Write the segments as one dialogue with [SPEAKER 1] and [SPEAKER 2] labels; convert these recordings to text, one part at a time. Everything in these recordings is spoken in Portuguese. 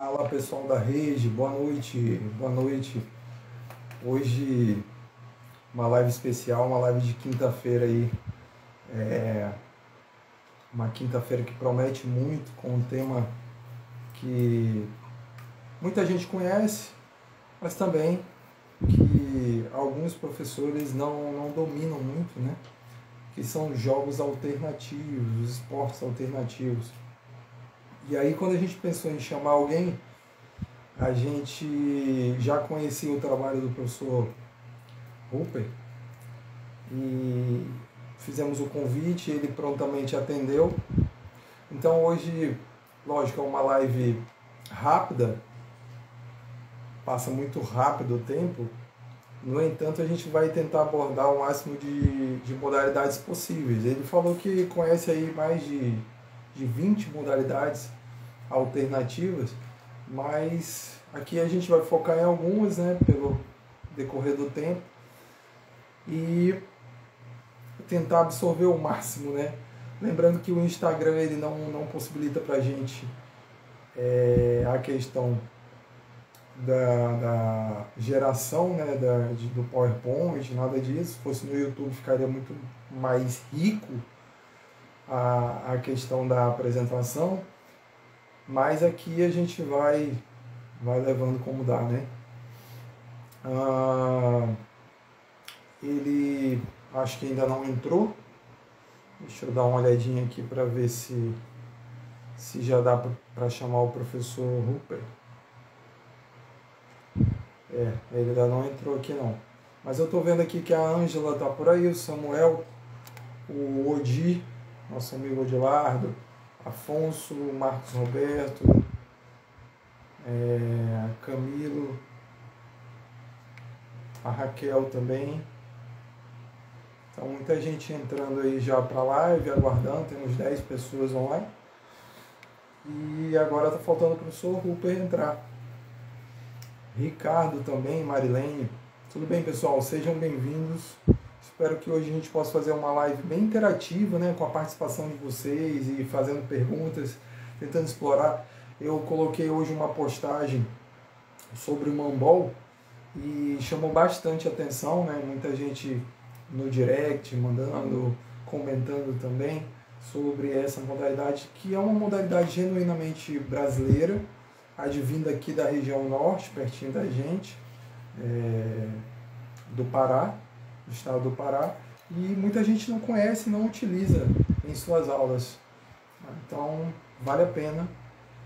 [SPEAKER 1] Fala pessoal da rede, boa noite, boa noite. Hoje uma live especial, uma live de quinta-feira aí, uma quinta-feira que promete muito, com um tema que muita gente conhece, mas também que alguns professores não dominam muito, né? Que são jogos alternativos, esportes alternativos. E aí quando a gente pensou em chamar alguém, a gente já conhecia o trabalho do professor Rupert e fizemos o convite, ele prontamente atendeu. Então hoje, lógico, é uma live rápida, passa muito rápido o tempo, no entanto a gente vai tentar abordar o máximo de modalidades possíveis. Ele falou que conhece aí mais de 20 modalidades alternativas, mas aqui a gente vai focar em algumas, né, pelo decorrer do tempo, e tentar absorver o máximo, né? Lembrando que o Instagram ele não possibilita para a gente a questão da geração, né, do PowerPoint, nada disso. Se fosse no YouTube ficaria muito mais rico a questão da apresentação, mas aqui a gente vai levando como dá, né? Ele acho que ainda não entrou. Deixa eu dar uma olhadinha aqui para ver se já dá para chamar o professor Rupert. Ele ainda não entrou aqui não. Mas eu estou vendo aqui que a Ângela está por aí, o Samuel, o Odi, nosso amigo Odilardo, Afonso, o Marcos Roberto, Camilo, a Raquel também. Então muita gente entrando aí já para a live, aguardando, temos 10 pessoas online. E agora está faltando o professor Rupert entrar. Ricardo também, Marilene. Tudo bem, pessoal? Sejam bem-vindos. Espero que hoje a gente possa fazer uma live bem interativa, né, com a participação de vocês e fazendo perguntas, tentando explorar. Eu coloquei hoje uma postagem sobre o Mambol e chamou bastante atenção, né? Muita gente no direct, mandando, comentando também sobre essa modalidade, que é uma modalidade genuinamente brasileira, advinda aqui da região norte, pertinho da gente, do Pará, do estado do Pará, e muita gente não conhece e não utiliza em suas aulas. Então, vale a pena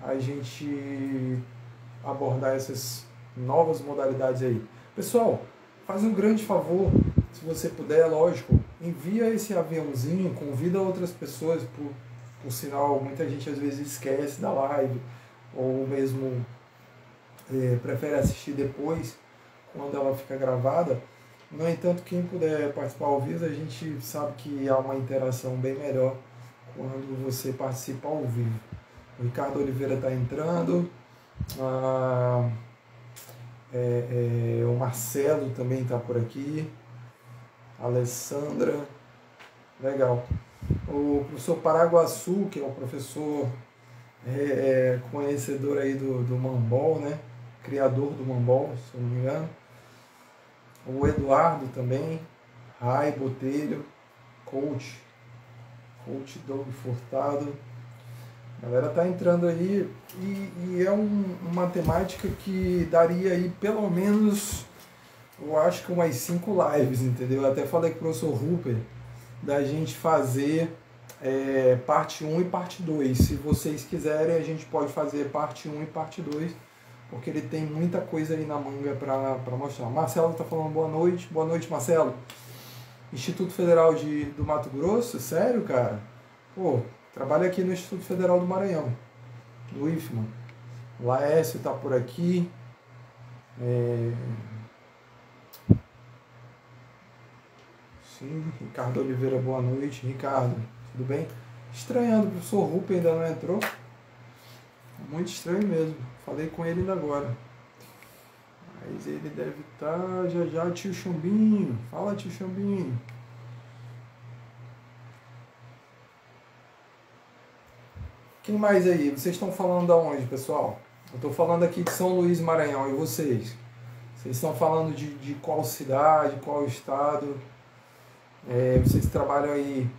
[SPEAKER 1] a gente abordar essas novas modalidades aí. Pessoal, faz um grande favor, se você puder, lógico, envia esse aviãozinho, convida outras pessoas, por sinal, muita gente às vezes esquece da live, ou mesmo prefere assistir depois, quando ela fica gravada. No entanto, quem puder participar ao vivo, a gente sabe que há uma interação bem melhor quando você participa ao vivo. O Ricardo Oliveira está entrando, o Marcelo também está por aqui, a Alessandra, legal. O professor Paraguaçu, que é o professor conhecedor aí do Mambol, né? Criador do Mambol, se eu não me engano. O Eduardo também, Rai Botelho, coach Doug Furtado. A galera tá entrando aí e é uma temática que daria aí pelo menos, eu acho que umas 5 lives, entendeu? Eu até falei com o professor Rupert da gente fazer parte 1 e parte 2. Se vocês quiserem, a gente pode fazer parte 1 e parte 2, porque ele tem muita coisa aí na manga para mostrar. Marcelo está falando boa noite Marcelo. Instituto Federal do Mato Grosso, sério, cara? Pô, trabalha aqui no Instituto Federal do Maranhão, do IFMA. Laércio está por aqui. Sim, Ricardo Oliveira, boa noite. Ricardo, tudo bem? Estranhando, o professor Rupert ainda não entrou. Muito estranho mesmo. Falei com ele ainda agora. Mas ele deve estar já, tio Chumbinho. Fala, tio Chumbinho. Quem mais aí? Vocês estão falando de onde, pessoal? Eu estou falando aqui de São Luís, Maranhão. E vocês? Vocês estão falando de qual cidade, qual estado? Vocês trabalham aí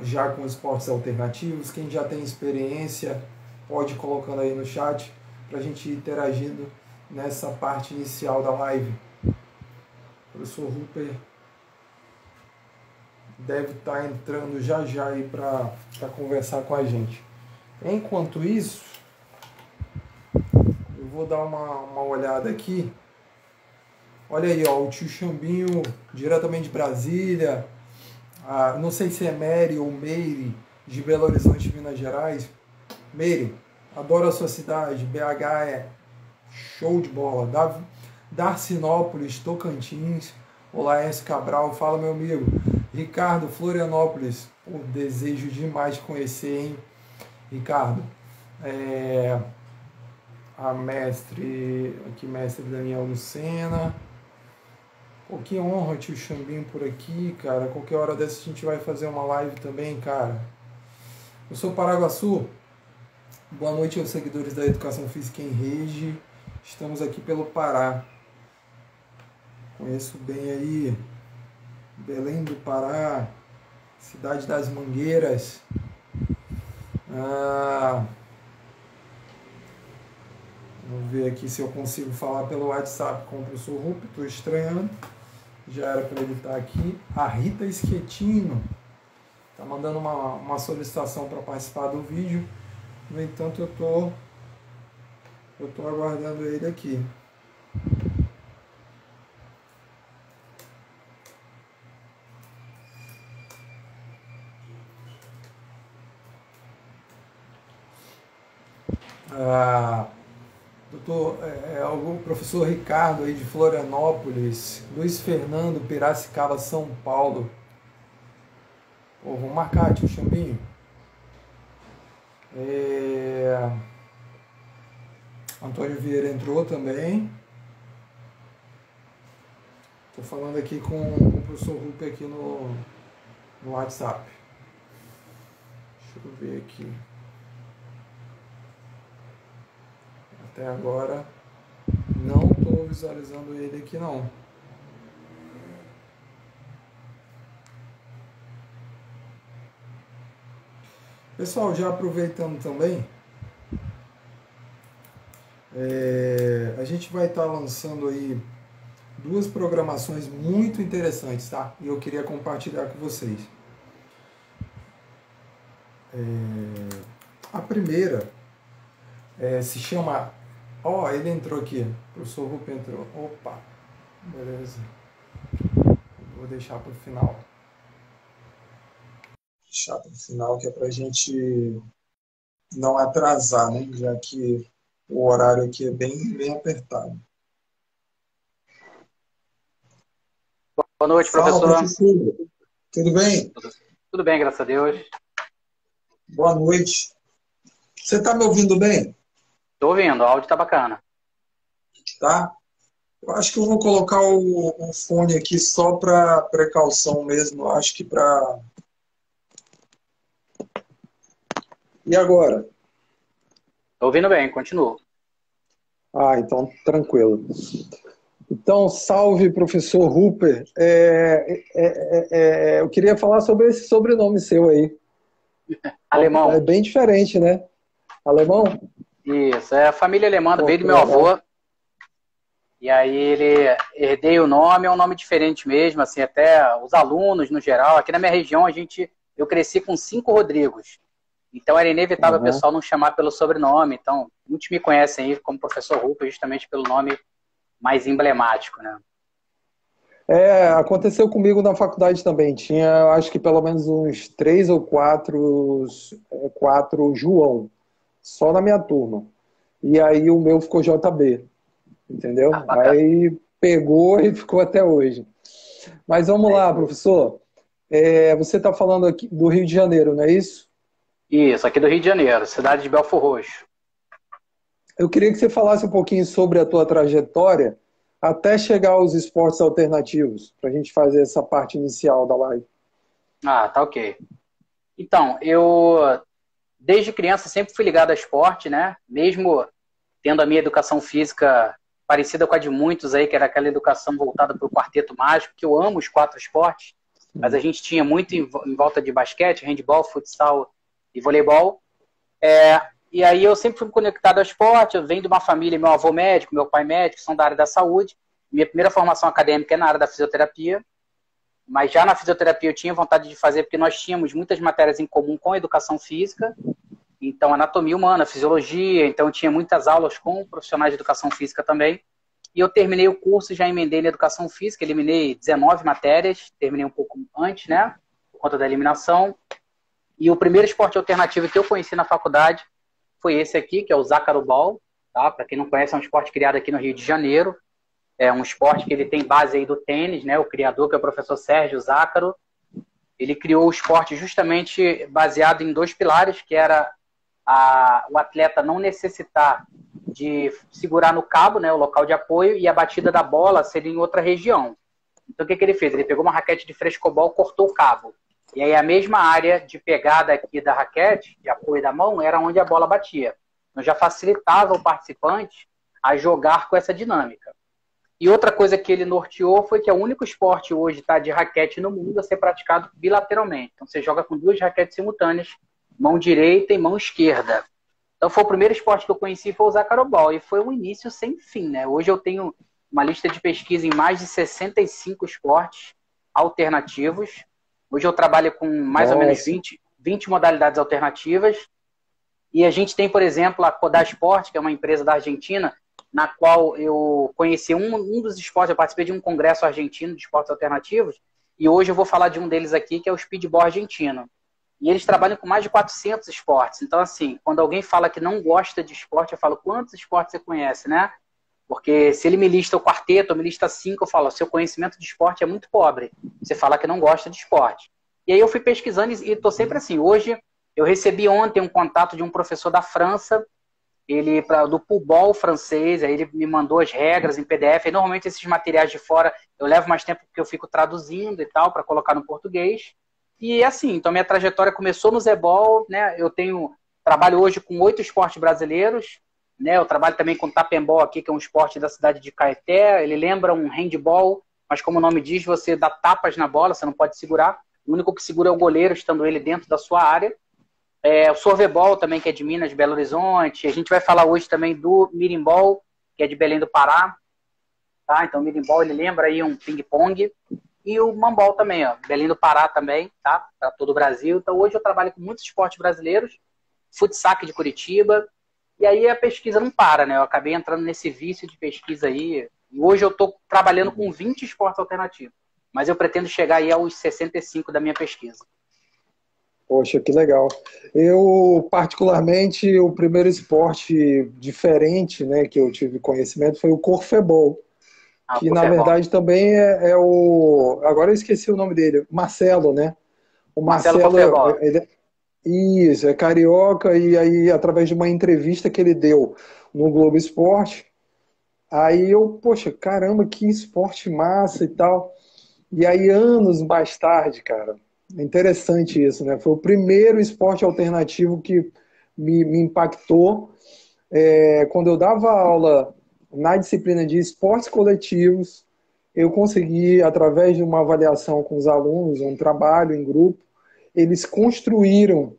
[SPEAKER 1] já com esportes alternativos? Quem já tem experiência pode ir colocando aí no chat para a gente ir interagindo nessa parte inicial da live. O professor Rupert deve estar entrando já aí para conversar com a gente. Enquanto isso, eu vou dar uma olhada aqui. Olha aí, ó, o tio Xambinho, diretamente de Brasília. Não sei se é Mary ou Meire, de Belo Horizonte, Minas Gerais. Meire, adoro a sua cidade. BH é show de bola. Darcinópolis, Tocantins. Olá, S. Cabral. Fala, meu amigo. Ricardo, Florianópolis. Pô, desejo demais de conhecer, hein, Ricardo. A mestre Daniel Lucena. Pô, que honra, tio Xambinho, por aqui, cara. Qualquer hora dessa a gente vai fazer uma live também, cara. Eu sou Paraguaçu. Boa noite aos seguidores da Educação Física em Rede. Estamos aqui pelo Pará. Conheço bem aí Belém do Pará, Cidade das Mangueiras. Vamos ver aqui se eu consigo falar pelo WhatsApp com o professor Rupp. Estou estranhando. Já era para ele estar aqui. A Rita Schettino está mandando uma solicitação para participar do vídeo. No entanto, eu tô aguardando ele aqui. O professor Ricardo aí de Florianópolis, Luiz Fernando, Piracicaba, São Paulo. Pô, vamos marcar, tio Xambinho. Antônio Vieira entrou também. Estou falando aqui com o professor Rupp aqui no WhatsApp. Deixa eu ver aqui. Até agora não estou visualizando ele aqui não. Pessoal, já aproveitando também, a gente vai estar lançando aí duas programações muito interessantes, tá? E eu queria compartilhar com vocês. A primeira se chama... Ó, ele entrou aqui. O professor Rupp entrou. Opa, beleza. Vou deixar para o final. Deixar para o final, que é para a gente não atrasar, né? Já que o horário aqui é bem apertado.
[SPEAKER 2] Boa noite, professor.
[SPEAKER 1] Fala, professor. Tudo bem?
[SPEAKER 2] Tudo bem, graças a Deus.
[SPEAKER 1] Boa noite. Você está me ouvindo bem?
[SPEAKER 2] Estou ouvindo, o áudio está bacana.
[SPEAKER 1] Tá? Eu acho que eu vou colocar o fone aqui só para precaução mesmo. Eu acho que para... E agora?
[SPEAKER 2] Estou ouvindo bem, continuo.
[SPEAKER 1] Então, tranquilo. Então, salve, professor Rupert. Eu queria falar sobre esse sobrenome seu aí.
[SPEAKER 2] Alemão.
[SPEAKER 1] É bem diferente, né? Alemão?
[SPEAKER 2] Isso, é a família alemã, veio do meu avô. E aí herdei o nome, é um nome diferente mesmo, assim, até os alunos no geral. Aqui na minha região, eu cresci com 5 Rodrigos. Então era inevitável o pessoal não chamar pelo sobrenome. Então, muitos me conhecem aí como professor Rupert, justamente pelo nome mais emblemático, né?
[SPEAKER 1] Aconteceu comigo na faculdade também. Tinha, acho que pelo menos uns 3 ou 4 João, só na minha turma. E aí o meu ficou JB, entendeu? Aí pegou e ficou até hoje. Mas vamos lá, professor. Você está falando aqui do Rio de Janeiro, não é isso?
[SPEAKER 2] Isso, aqui do Rio de Janeiro, cidade de Belfor Roxo.
[SPEAKER 1] Eu queria que você falasse um pouquinho sobre a tua trajetória até chegar aos esportes alternativos, para a gente fazer essa parte inicial da live.
[SPEAKER 2] Tá ok. Então, eu desde criança sempre fui ligado a esporte, né? Mesmo tendo a minha educação física parecida com a de muitos aí, que era aquela educação voltada para o quarteto mágico, que eu amo os 4 esportes, mas a gente tinha muito em volta de basquete, handebol, futsal e voleibol. E aí eu sempre fui conectado ao esporte, eu venho de uma família, meu avô médico, meu pai médico, são da área da saúde. Minha primeira formação acadêmica é na área da fisioterapia, mas já na fisioterapia eu tinha vontade de fazer, porque nós tínhamos muitas matérias em comum com a educação física, então anatomia humana, fisiologia, então eu tinha muitas aulas com profissionais de educação física também. E eu terminei o curso, já emendei na educação física, eliminei 19 matérias, terminei um pouco antes, né, por conta da eliminação. E o primeiro esporte alternativo que eu conheci na faculdade foi esse aqui, que é o Zácaro Ball, tá? Para quem não conhece, é um esporte criado aqui no Rio de Janeiro. É um esporte que ele tem base aí do tênis, né? O criador, que é o professor Sérgio Zácaro, ele criou o esporte justamente baseado em 2 pilares, que era o atleta não necessitar de segurar no cabo, né, o local de apoio, e a batida da bola seria em outra região. Então o que ele fez? Ele pegou uma raquete de frescobol, cortou o cabo. E aí a mesma área de pegada aqui da raquete, de apoio da mão, era onde a bola batia. Então já facilitava o participante a jogar com essa dinâmica. E outra coisa que ele norteou foi que é o único esporte hoje, tá, de raquete no mundo a ser praticado bilateralmente. Então você joga com 2 raquetes simultâneas, mão direita e mão esquerda. Então foi o primeiro esporte que eu conheci, foi o Zacarobol, e foi um início sem fim, né? Hoje eu tenho uma lista de pesquisa em mais de 65 esportes alternativos. Hoje eu trabalho com mais ou menos 20 modalidades alternativas. E a gente tem, por exemplo, a Codasport, que é uma empresa da Argentina, na qual eu conheci um dos esportes, eu participei de um congresso argentino de esportes alternativos, e hoje eu vou falar de um deles aqui, que é o Speedball argentino. E eles trabalham com mais de 400 esportes. Então, assim, quando alguém fala que não gosta de esporte, eu falo, quantos esportes você conhece, né? Porque se ele me lista o quarteto, ou me lista 5, eu falo, seu conhecimento de esporte é muito pobre. Você fala que não gosta de esporte. E aí eu fui pesquisando e estou sempre assim. Hoje, eu recebi ontem um contato de um professor da França, ele do poolball francês, aí ele me mandou as regras em PDF. E normalmente esses materiais de fora eu levo mais tempo porque eu fico traduzindo e tal, para colocar no português. E assim, então minha trajetória começou no Zebol, né? Eu trabalho hoje com 8 esportes brasileiros, né? Eu trabalho também com Tapembol aqui, que é um esporte da cidade de Caeté. Ele lembra um handball, mas como o nome diz, você dá tapas na bola, você não pode segurar. O único que segura é o goleiro, estando ele dentro da sua área. O Sorvebol também, que é de Minas, de Belo Horizonte. A gente vai falar hoje também do Mirimbol, que é de Belém do Pará. Tá? Então o Mirimbol, ele lembra aí um ping-pong. E o Mambol também, ó, Belém do Pará também, tá? Para todo o Brasil. Então hoje eu trabalho com muitos esportes brasileiros, futsal de Curitiba, e aí a pesquisa não para, né? Eu acabei entrando nesse vício de pesquisa aí. E hoje eu estou trabalhando com 20 esportes alternativos, mas eu pretendo chegar aí aos 65 da minha pesquisa.
[SPEAKER 1] Poxa, que legal. Eu, particularmente, o primeiro esporte diferente, né, que eu tive conhecimento foi o Corfebol. Que, na verdade, também é o... Agora eu esqueci o nome dele. Marcelo, né? O Marcelo isso, é carioca, e aí, através de uma entrevista que ele deu no Globo Esporte, aí eu, poxa, caramba, que esporte massa e tal. E aí, anos mais tarde, cara, é interessante isso, né? Foi o primeiro esporte alternativo que me impactou. Quando eu dava aula na disciplina de esportes coletivos, eu consegui, através de uma avaliação com os alunos, um trabalho em grupo, eles construíram,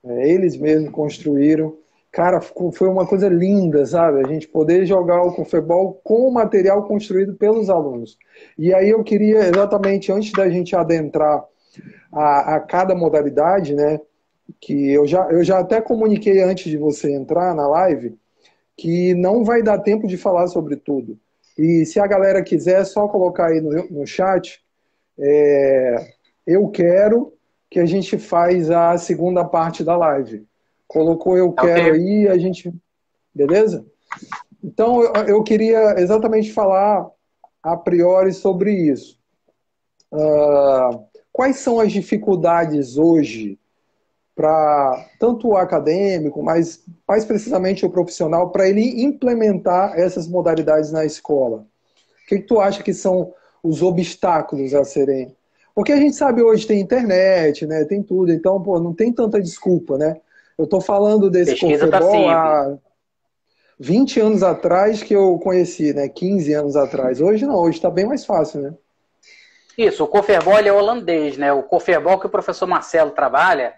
[SPEAKER 1] eles mesmos construíram. Cara, foi uma coisa linda, sabe? A gente poder jogar o Confebol com o material construído pelos alunos. E aí eu queria, exatamente, antes da gente adentrar a cada modalidade, né, que eu já até comuniquei antes de você entrar na live, que não vai dar tempo de falar sobre tudo. E se a galera quiser, é só colocar aí no chat, eu quero que a gente faz a segunda parte da live. Colocou eu quero aí, a gente... Beleza? Então, eu queria exatamente falar a priori sobre isso. Quais são as dificuldades hoje para tanto o acadêmico, mas mais precisamente o profissional, para ele implementar essas modalidades na escola? O que tu acha que são os obstáculos a serem? Porque a gente sabe hoje tem internet, né, tem tudo, então pô, não tem tanta desculpa, né? Eu estou falando desse Corfebol, 20 anos atrás que eu conheci, né? 15 anos atrás. Hoje não, hoje está bem mais fácil, né?
[SPEAKER 2] Isso, o Kofferbol ele é holandês, né? O Kofferbol que o professor Marcelo trabalha,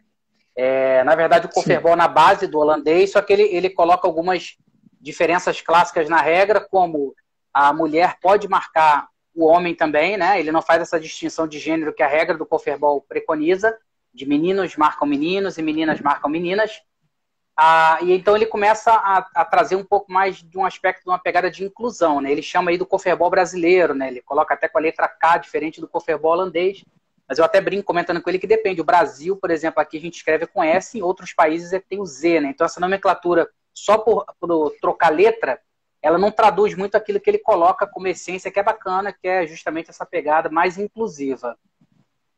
[SPEAKER 2] na verdade, o Kofferbol na base do holandês, só que ele coloca algumas diferenças clássicas na regra, como a mulher pode marcar o homem também, né? Ele não faz essa distinção de gênero que a regra do Kofferbol preconiza, de meninos marcam meninos e meninas marcam meninas. E então ele começa a trazer um pouco mais de um aspecto, de uma pegada de inclusão, né? Ele chama aí do Kofferbol brasileiro, né? Ele coloca até com a letra K, diferente do Kofferbol holandês. Mas eu até brinco comentando com ele que depende. O Brasil, por exemplo, aqui a gente escreve com S, em outros países tem o Z, né? Então essa nomenclatura, só por trocar letra, ela não traduz muito aquilo que ele coloca como essência, que é bacana, que é justamente essa pegada mais inclusiva.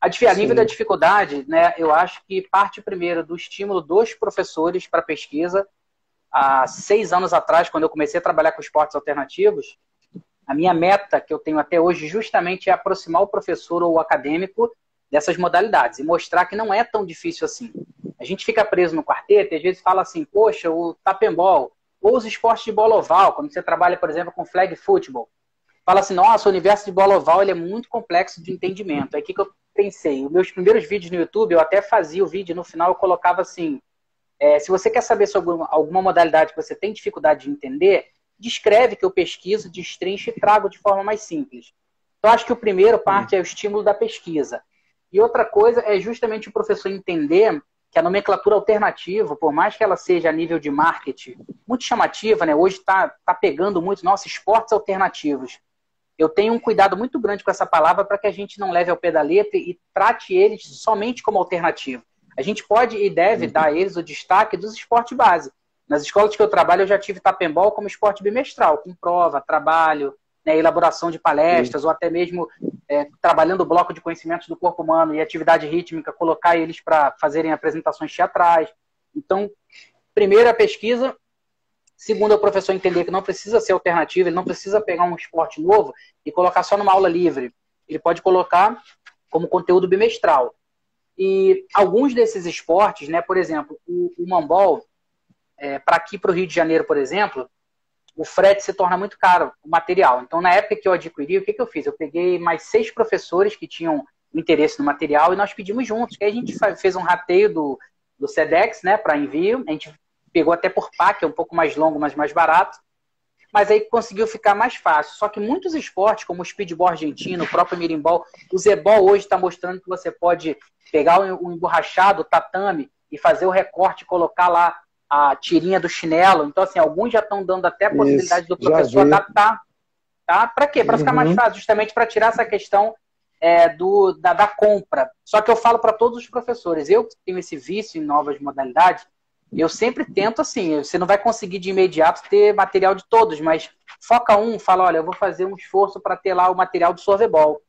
[SPEAKER 2] A nível da dificuldade, né, eu acho que parte primeiro do estímulo dos professores para pesquisa. Há 6 anos atrás, quando eu comecei a trabalhar com esportes alternativos, a minha meta que eu tenho até hoje justamente é aproximar o professor ou o acadêmico dessas modalidades e mostrar que não é tão difícil assim. A gente fica preso no quarteto e às vezes fala assim, poxa, o tap-and-ball, ou os esportes de bola oval, quando você trabalha, por exemplo, com flag football. Fala assim, nossa, o universo de bola oval ele é muito complexo de entendimento. Aí o que eu pensei? Os meus primeiros vídeos no YouTube, eu até fazia o vídeo, no final eu colocava assim, se você quer saber sobre alguma modalidade que você tem dificuldade de entender, descreve que eu pesquiso, destrincho e trago de forma mais simples. Então, acho que o primeiro parte é o estímulo da pesquisa. E outra coisa é justamente o professor entender que a nomenclatura alternativa, por mais que ela seja a nível de marketing muito chamativa, né? Hoje está pegando muito, nossa, esportes alternativos. Eu tenho um cuidado muito grande com essa palavra para que a gente não leve ao pé da letra e trate eles somente como alternativo. A gente pode e deve dar a eles o destaque dos esportes base. Nas escolas que eu trabalho, eu já tive tap-and-ball como esporte bimestral, com prova, trabalho, né, elaboração de palestras, ou até mesmo trabalhando o bloco de conhecimentos do corpo humano e atividade rítmica, colocar eles para fazerem apresentações teatrais. Então, primeiro a pesquisa, segundo é o professor entender que não precisa ser alternativo, ele não precisa pegar um esporte novo e colocar só numa aula livre. Ele pode colocar como conteúdo bimestral. E alguns desses esportes, né, por exemplo, o mambol, para aqui para o Rio de Janeiro, por exemplo, o frete se torna muito caro, o material. Então, na época que eu adquiri, o que eu fiz? Eu peguei mais 6 professores que tinham interesse no material e nós pedimos juntos. Que aí a gente fez um rateio do SEDEX, né, para envio. A gente pegou até por PAC, é um pouco mais longo, mas mais barato. Mas aí conseguiu ficar mais fácil. Só que muitos esportes, como o speedball argentino, o próprio mirimbol, o zebol hoje está mostrando que você pode pegar o emborrachado, o tatame, e fazer o recorte, colocar lá a tirinha do chinelo. Então, assim, alguns já estão dando até a possibilidade do professor adaptar. Tá? Para quê? Para ficar mais fácil, justamente para tirar essa questão da compra. Só que eu falo para todos os professores, eu que tenho esse vício em novas modalidades, eu sempre tento, assim, você não vai conseguir de imediato ter material de todos, mas foca fala, olha, eu vou fazer um esforço para ter lá o material do sorvebol.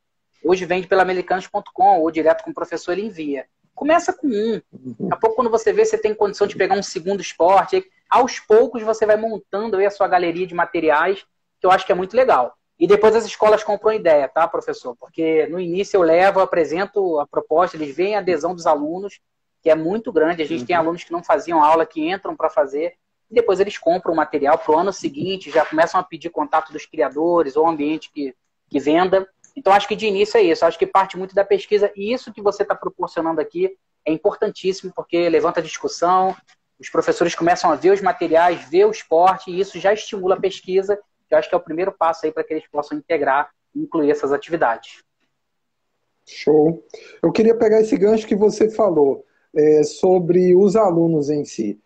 [SPEAKER 2] Hoje vende pela americanos.com ou direto com o professor ele envia. Começa com Daqui a pouco, quando você vê, você tem condição de pegar um segundo esporte. Aí, aos poucos, você vai montando aí a sua galeria de materiais, que eu acho que é muito legal. E depois as escolas compram ideia, tá, professor? Porque no início eu apresento a proposta, eles veem a adesão dos alunos, que é muito grande. A gente tem alunos que não faziam aula, que entram para fazer, e depois eles compram o material para o ano seguinte, já começam a pedir contato dos criadores ou ambiente que venda. Então, acho que de início é isso. Acho que parte muito da pesquisa. E isso que você está proporcionando aqui é importantíssimo, porque levanta discussão, os professores começam a ver os materiais, ver o esporte, e isso já estimula a pesquisa, que eu acho que é o primeiro passo aí para que eles possam integrar e incluir essas atividades.
[SPEAKER 1] Show. Eu queria pegar esse gancho que você falou sobre os alunos em si.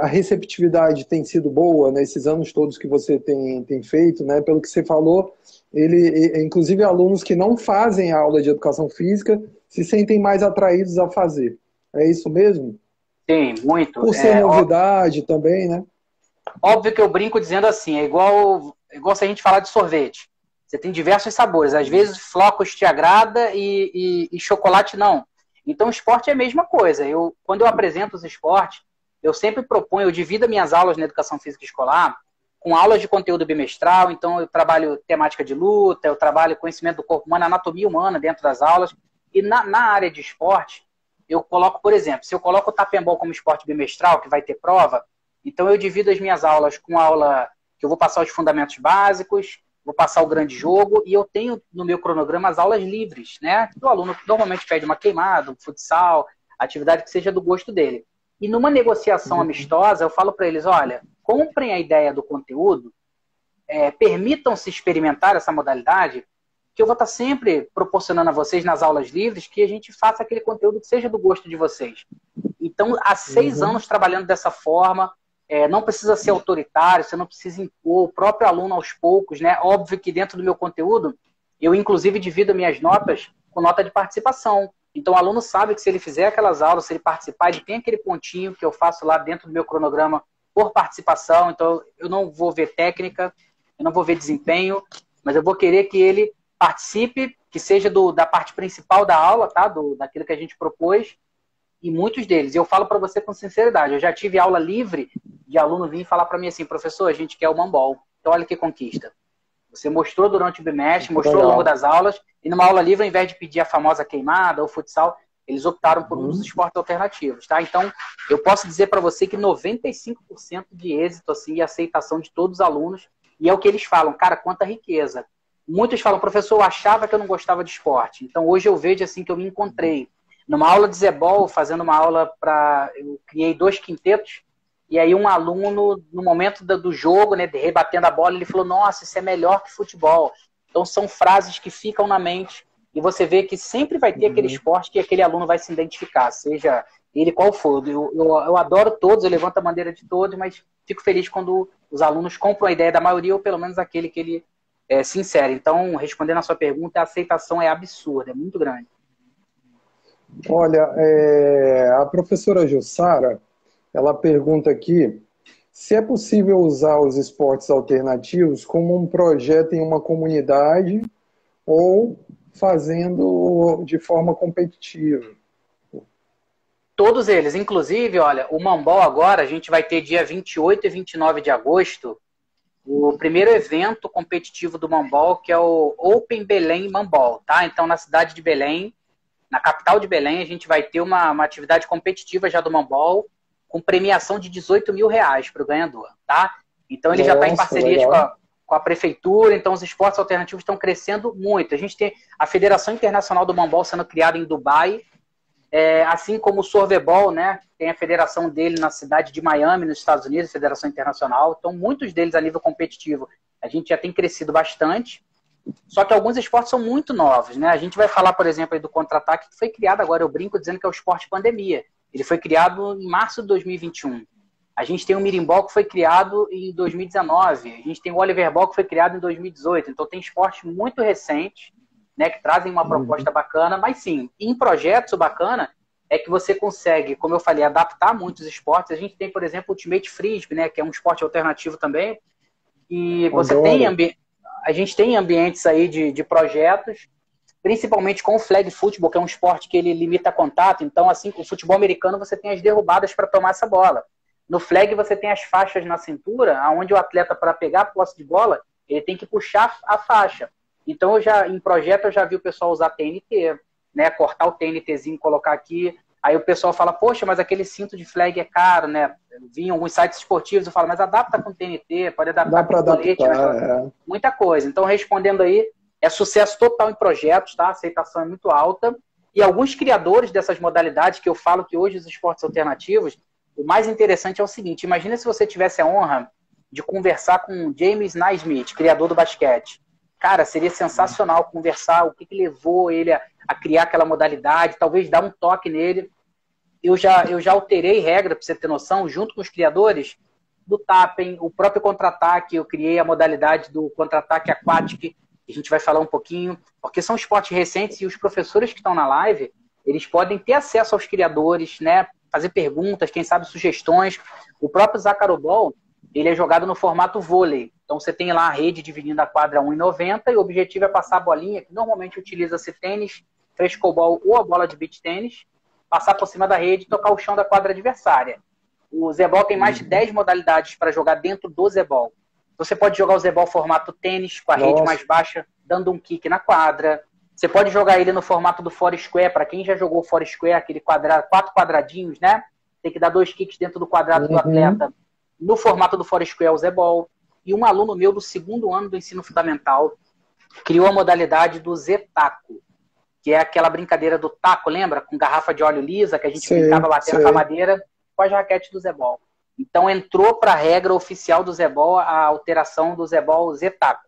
[SPEAKER 1] A receptividade tem sido boa nesses anos todos que você tem feito, né? Pelo que você falou, inclusive alunos que não fazem aula de educação física se sentem mais atraídos a fazer. É isso mesmo?
[SPEAKER 2] Sim, muito.
[SPEAKER 1] Por ser novidade também, né?
[SPEAKER 2] Óbvio que eu brinco dizendo assim, é igual se a gente falar de sorvete. Você tem diversos sabores. Às vezes flocos te agrada e chocolate não. Então o esporte é a mesma coisa. Quando eu apresento os esportes, eu sempre proponho, eu divido minhas aulas na educação física escolar com aulas de conteúdo bimestral. Então eu trabalho temática de luta, eu trabalho conhecimento do corpo humano, anatomia humana dentro das aulas. E na área de esporte, eu coloco, por exemplo, se eu coloco o tap-and-ball como esporte bimestral, que vai ter prova, Então eu divido as minhas aulas com aula que eu vou passar os fundamentos básicos, vou passar o grande jogo, e eu tenho no meu cronograma as aulas livres, né? O aluno normalmente pede uma queimada, um futsal, atividade que seja do gosto dele. E numa negociação amistosa, eu falo para eles, olha, comprem a ideia do conteúdo, permitam-se experimentar essa modalidade, que eu vou estar sempre proporcionando a vocês nas aulas livres que a gente faça aquele conteúdo que seja do gosto de vocês. Então, há 6 anos trabalhando dessa forma, não precisa ser autoritário, você não precisa impor, o próprio aluno aos poucos, né? Óbvio que dentro do meu conteúdo, eu inclusive divido minhas notas com nota de participação. Então o aluno sabe que se ele fizer aquelas aulas, se ele participar, ele tem aquele pontinho que eu faço lá dentro do meu cronograma por participação. Então eu não vou ver técnica, eu não vou ver desempenho, mas eu vou querer que ele participe, que seja da parte principal da aula, tá? Daquilo que a gente propôs. E muitos deles, eu falo para você com sinceridade, eu já tive aula livre de aluno vir falar para mim assim, professor, a gente quer o Mambol. Então olha que conquista. Você mostrou durante o bimestre, mostrou ao longo das aulas, e numa aula livre, ao invés de pedir a famosa queimada ou futsal, eles optaram por um dos esportes alternativos, tá? Então, eu posso dizer para você que 95% de êxito assim, e aceitação de todos os alunos, e é o que eles falam, cara, quanta riqueza. Muitos falam, professor, eu achava que eu não gostava de esporte, então hoje eu vejo assim que eu me encontrei. Numa aula de zebol, fazendo uma aula eu criei 2 quintetos, e aí um aluno, no momento do jogo, né, rebatendo a bola, ele falou, nossa, isso é melhor que futebol. Então são frases que ficam na mente, e você vê que sempre vai ter aquele esporte que aquele aluno vai se identificar, seja ele qual for. Eu adoro todos, eu levanto a bandeira de todos, mas fico feliz quando os alunos compram a ideia da maioria, ou pelo menos aquele que ele se insere. Então, respondendo a sua pergunta, a aceitação é absurda, é muito grande.
[SPEAKER 1] Olha, a professora Jussara, ela pergunta aqui se é possível usar os esportes alternativos como um projeto em uma comunidade ou fazendo de forma competitiva.
[SPEAKER 2] Todos eles, inclusive, olha, o Mambol agora, a gente vai ter dia 28 e 29 de agosto, o primeiro evento competitivo do Mambol, que é o Open Belém Mambol, tá? Então, na cidade de Belém, na capital de Belém, a gente vai ter uma atividade competitiva já do Mambol, com premiação de R$18 mil para o ganhador, tá? Então ele já está em parcerias com a prefeitura, então os esportes alternativos estão crescendo muito. A gente tem a Federação Internacional do Mambol sendo criada em Dubai, assim como o Sorvebol, né? Tem a federação dele na cidade de Miami, nos Estados Unidos, Federação Internacional. Então muitos deles a nível competitivo a gente já tem crescido bastante. Só que alguns esportes são muito novos, né? A gente vai falar, por exemplo, aí do contra-ataque, que foi criado agora, eu brinco dizendo que é o esporte pandemia. Ele foi criado em março de 2021. A gente tem o Mirimbol, que foi criado em 2019. A gente tem o Oliver Ball, que foi criado em 2018. Então tem esportes muito recentes, né, que trazem uma proposta bacana. Mas sim, em projetos, o bacana é que você consegue, como eu falei, adaptar muitos esportes. A gente tem, por exemplo, o Ultimate Frisbee, né, que é um esporte alternativo também. E você a gente tem ambientes aí de projetos, principalmente com o flag football, que é um esporte que ele limita contato. Então, assim, com o futebol americano, você tem as derrubadas para tomar essa bola. No flag, você tem as faixas na cintura, onde o atleta, para pegar a posse de bola, ele tem que puxar a faixa. Então, em projeto, eu já vi o pessoal usar TNT, né? Cortar o TNTzinho e colocar aqui. Aí o pessoal fala, poxa, mas aquele cinto de flag é caro, né? Eu vi em alguns sites esportivos, eu falo, mas adapta com TNT, pode adaptar com colete, muita coisa. Então, respondendo aí, é sucesso total em projetos, tá? A aceitação é muito alta. E alguns criadores dessas modalidades, que eu falo que hoje os esportes alternativos, o mais interessante é o seguinte, imagina se você tivesse a honra de conversar com o James Naismith, criador do basquete. Cara, seria sensacional conversar o que levou ele a criar aquela modalidade, talvez dar um toque nele. Eu já alterei regra, para você ter noção, junto com os criadores do Tapping, o próprio contra-ataque, eu criei a modalidade do contra-ataque aquático, que a gente vai falar um pouquinho, porque são esportes recentes e os professores que estão na live, eles podem ter acesso aos criadores, né, fazer perguntas, quem sabe sugestões. O próprio Zaccarobol, ele é jogado no formato vôlei. Então você tem lá a rede dividindo a quadra 1,90 e o objetivo é passar a bolinha, que normalmente utiliza-se tênis, frescobol ou a bola de beach tênis, passar por cima da rede e tocar o chão da quadra adversária. O Zebol tem mais de 10 modalidades para jogar dentro do Zebol. Você pode jogar o Zebol formato tênis, com a rede mais baixa, dando um kick na quadra. Você pode jogar ele no formato do Foursquare, para quem já jogou Foursquare, aquele quadrado, 4 quadradinhos, né? Tem que dar 2 kicks dentro do quadrado do atleta. no formato do Foursquare, o Zebol. E um aluno meu do 2º ano do ensino fundamental criou a modalidade do Zetaco, que é aquela brincadeira do taco, lembra? Com garrafa de óleo lisa, que a gente brincava batendo com a madeira, com as raquetes do Zebol. Então entrou para a regra oficial do Zebol a alteração do Zebol Zetaco.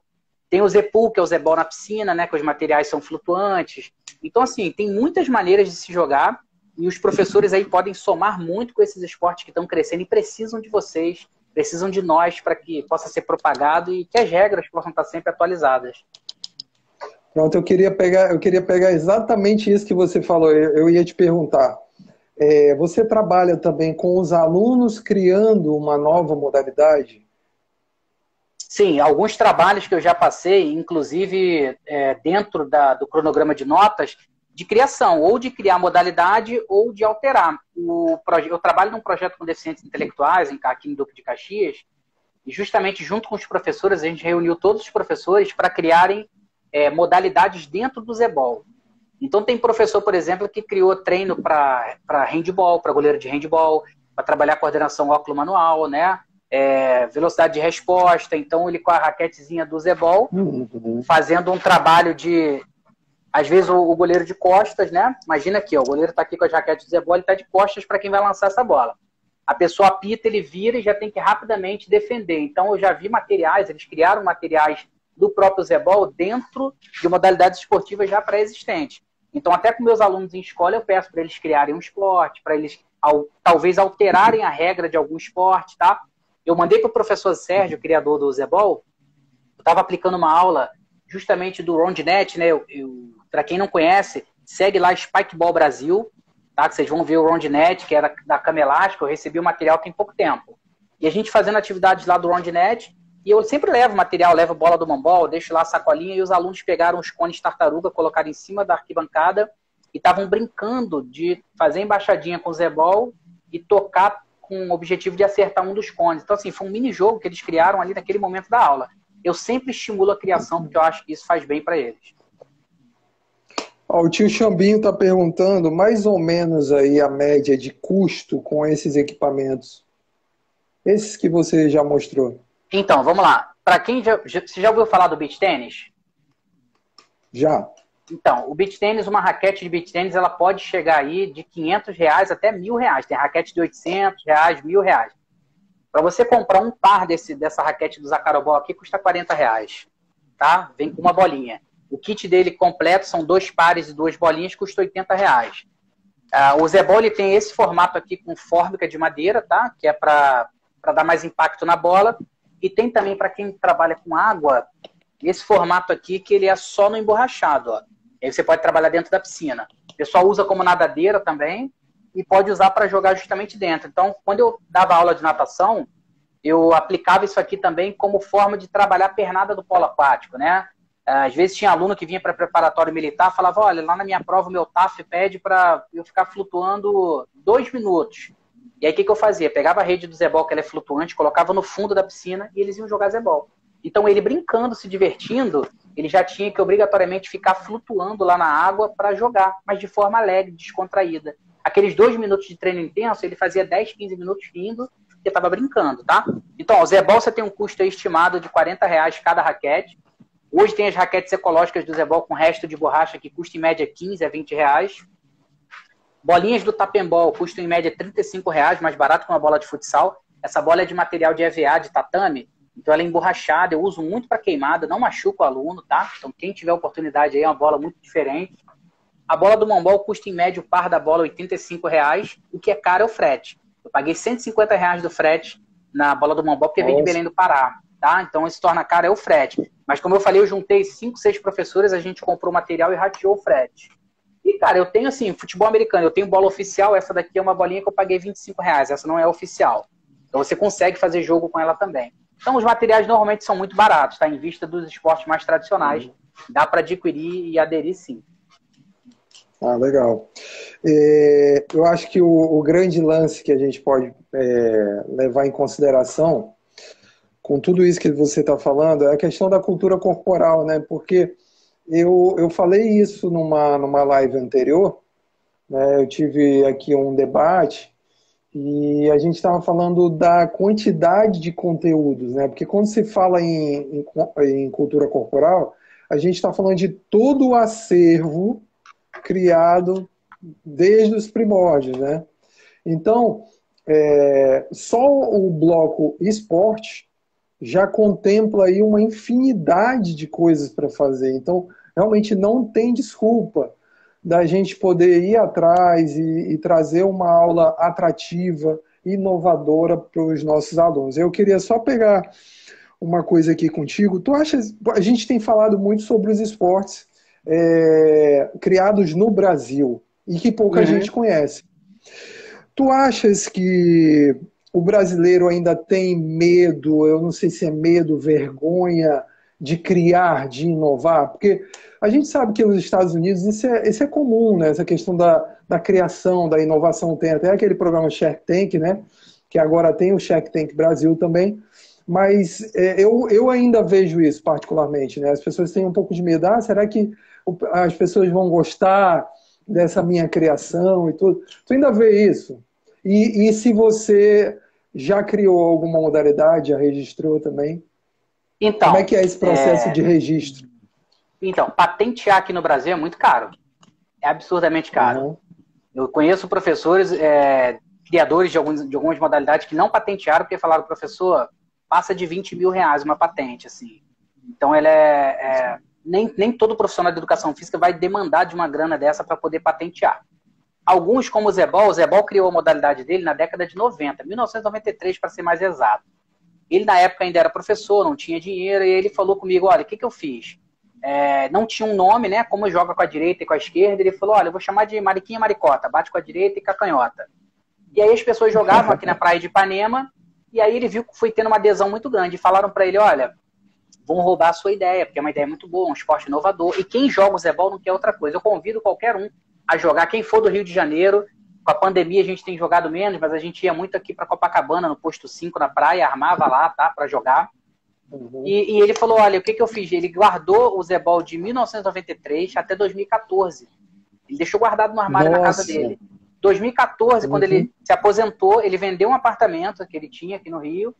[SPEAKER 2] Tem o Zepool, que é o Zebol na piscina, né, que os materiais são flutuantes. Então, assim, tem muitas maneiras de se jogar e os professores aí podem somar muito com esses esportes que estão crescendo e precisam de vocês, precisam de nós para que possa ser propagado e que as regras possam estar sempre atualizadas.
[SPEAKER 1] Pronto, eu queria pegar exatamente isso que você falou. Eu ia te perguntar. Você trabalha também com os alunos criando uma nova modalidade?
[SPEAKER 2] Sim, alguns trabalhos que eu já passei, inclusive dentro do cronograma de notas, de criação, ou de criar modalidade ou de alterar. Eu trabalho num projeto com deficientes intelectuais, aqui em Duque de Caxias, e justamente junto com os professores, a gente reuniu todos os professores para criarem modalidades dentro do Zebol. Então tem professor, por exemplo, que criou treino para handball, para goleiro de handball, para trabalhar coordenação óculo-manual, né? Velocidade de resposta. Então ele com a raquetezinha do Zebol, fazendo um trabalho de... Às vezes o goleiro de costas, né? Imagina aqui, ó, o goleiro está aqui com as raquetes do Zebol, ele está de costas para quem vai lançar essa bola. A pessoa apita, ele vira e já tem que rapidamente defender. Então eu já vi materiais, eles criaram materiais do próprio Zebol dentro de modalidades esportivas já pré-existentes. Então até com meus alunos em escola eu peço para eles criarem um esporte, para eles talvez alterarem a regra de algum esporte, tá? Eu mandei para o professor Sérgio, criador do Zebol, eu estava aplicando uma aula justamente do RoundNet, né? Para quem não conhece, segue lá Spikeball Brasil, tá? Que vocês vão ver o RoundNet, que era da Cama Elástica, eu recebi o material tem pouco tempo. E a gente fazendo atividades lá do RoundNet, e eu sempre levo material, levo bola do mambol, deixo lá a sacolinha, e os alunos pegaram os cones tartaruga, colocaram em cima da arquibancada, e estavam brincando de fazer embaixadinha com o Zebol e tocar com o objetivo de acertar um dos cones. Então, assim, foi um mini-jogo que eles criaram ali naquele momento da aula. Eu sempre estimulo a criação, porque eu acho que isso faz bem para eles.
[SPEAKER 1] O tio Xambinho está perguntando mais ou menos aí a média de custo com esses equipamentos. Esses que você já mostrou.
[SPEAKER 2] Então, vamos lá. Para quem você já ouviu falar do beach tênis?
[SPEAKER 1] Já.
[SPEAKER 2] Então, o beach tênis, uma raquete de beach tênis, ela pode chegar aí de R$500 até R$1.000. Tem raquete de R$800, R$1.000. Para você comprar um par dessa raquete do Zaccarobol aqui, custa R$40. Tá? Vem com uma bolinha. O kit dele completo são 2 pares e 2 bolinhas, custa R$80. O Zebol ele tem esse formato aqui com fórmica de madeira, tá? Que é para dar mais impacto na bola. E tem também para quem trabalha com água, esse formato aqui que ele é só no emborrachado. Ó. Aí você pode trabalhar dentro da piscina. O pessoal usa como nadadeira também e pode usar para jogar justamente dentro. Então, quando eu dava aula de natação, eu aplicava isso aqui também como forma de trabalhar a pernada do polo aquático, né? Às vezes tinha aluno que vinha para preparatório militar, falava, olha, lá na minha prova o meu TAF pede para eu ficar flutuando 2 minutos. E aí o que eu fazia? Pegava a rede do Zebol, que ela é flutuante, colocava no fundo da piscina e eles iam jogar Zebol. Então ele brincando, se divertindo, ele já tinha que obrigatoriamente ficar flutuando lá na água para jogar, mas de forma alegre, descontraída. Aqueles 2 minutos de treino intenso, ele fazia 10, 15 minutos rindo, porque estava brincando, tá? Então, o Zebol você tem um custo estimado de R$40 cada raquete. Hoje tem as raquetes ecológicas do Zebol com resto de borracha que custa em média 15 a R$20. Bolinhas do Tapembol custam em média R$35, mais barato que uma bola de futsal. Essa bola é de material de EVA, de tatame, então ela é emborrachada, eu uso muito para queimada, não machuca o aluno, tá? Então quem tiver oportunidade aí é uma bola muito diferente. A bola do mambol custa em média o par da bola R$85, o que é caro é o frete. Eu paguei R$150 do frete na bola do mambol porque veio de Belém do Pará, tá? Então isso torna caro é o frete. Mas como eu falei, eu juntei 5, 6 professores, a gente comprou material e rateou o frete. E, cara, eu tenho, assim, futebol americano, eu tenho bola oficial, essa daqui é uma bolinha que eu paguei R$25, essa não é oficial. Então você consegue fazer jogo com ela também. Então os materiais normalmente são muito baratos, tá? Em vista dos esportes mais tradicionais, dá para adquirir e aderir sim.
[SPEAKER 1] Ah, legal. Eu acho que o grande lance que a gente pode levar em consideração, com tudo isso que você está falando, é a questão da cultura corporal, né? Porque eu falei isso numa live anterior, né? Eu tive aqui um debate E a gente estava falando da quantidade de conteúdos, né? Porque quando se fala em cultura corporal, a gente está falando de todo o acervo criado desde os primórdios, né? Então, só o bloco esporte já contempla aí uma infinidade de coisas para fazer. Então, realmente não tem desculpa da gente poder ir atrás e trazer uma aula atrativa, inovadora para os nossos alunos. Eu queria só pegar uma coisa aqui contigo. Tu achas, a gente tem falado muito sobre os esportes criados no Brasil e que pouca gente conhece. Tu achas que o brasileiro ainda tem medo, eu não sei se é medo, vergonha de criar, de inovar? Porque a gente sabe que nos Estados Unidos isso é comum, né? Essa questão da criação, da inovação. Tem até aquele programa Shark Tank, né? Que agora tem o Shark Tank Brasil também. Mas eu ainda vejo isso particularmente, né? As pessoas têm um pouco de medo. Ah, será que as pessoas vão gostar dessa minha criação e tudo? Tu ainda vê isso? E se você já criou alguma modalidade, já registrou também?
[SPEAKER 2] Então,
[SPEAKER 1] como é que é esse processo de registro?
[SPEAKER 2] Então, patentear aqui no Brasil é muito caro. É absurdamente caro. Eu conheço professores, criadores de algumas modalidades que não patentearam porque falaram, professor, passa de 20 mil reais uma patente, assim. Então, nem todo profissional de educação física vai demandar de uma grana dessa para poder patentear. Alguns, como o Zebol criou a modalidade dele na década de 90, 1993 para ser mais exato. Ele na época ainda era professor, não tinha dinheiro, e ele falou comigo, olha, o que eu fiz? Não tinha um nome, né, como joga com a direita e com a esquerda, ele falou, olha, eu vou chamar de Mariquinha Maricota, bate com a direita e com a canhota. E aí as pessoas jogavam aqui na praia de Ipanema, e aí ele viu que foi tendo uma adesão muito grande, e falaram para ele, olha, vão roubar a sua ideia, porque é uma ideia muito boa, um esporte inovador, e quem joga o Zebol não quer outra coisa. Eu convido qualquer um a jogar, quem for do Rio de Janeiro. Com a pandemia a gente tem jogado menos, mas a gente ia muito aqui para Copacabana, no posto 5 na praia, armava lá, tá, para jogar. E ele falou, olha, o que eu fiz? Ele guardou o Zebol de 1993 até 2014. Ele deixou guardado no armário na casa dele. 2014, quando ele se aposentou, ele vendeu um apartamento que ele tinha aqui no Rio,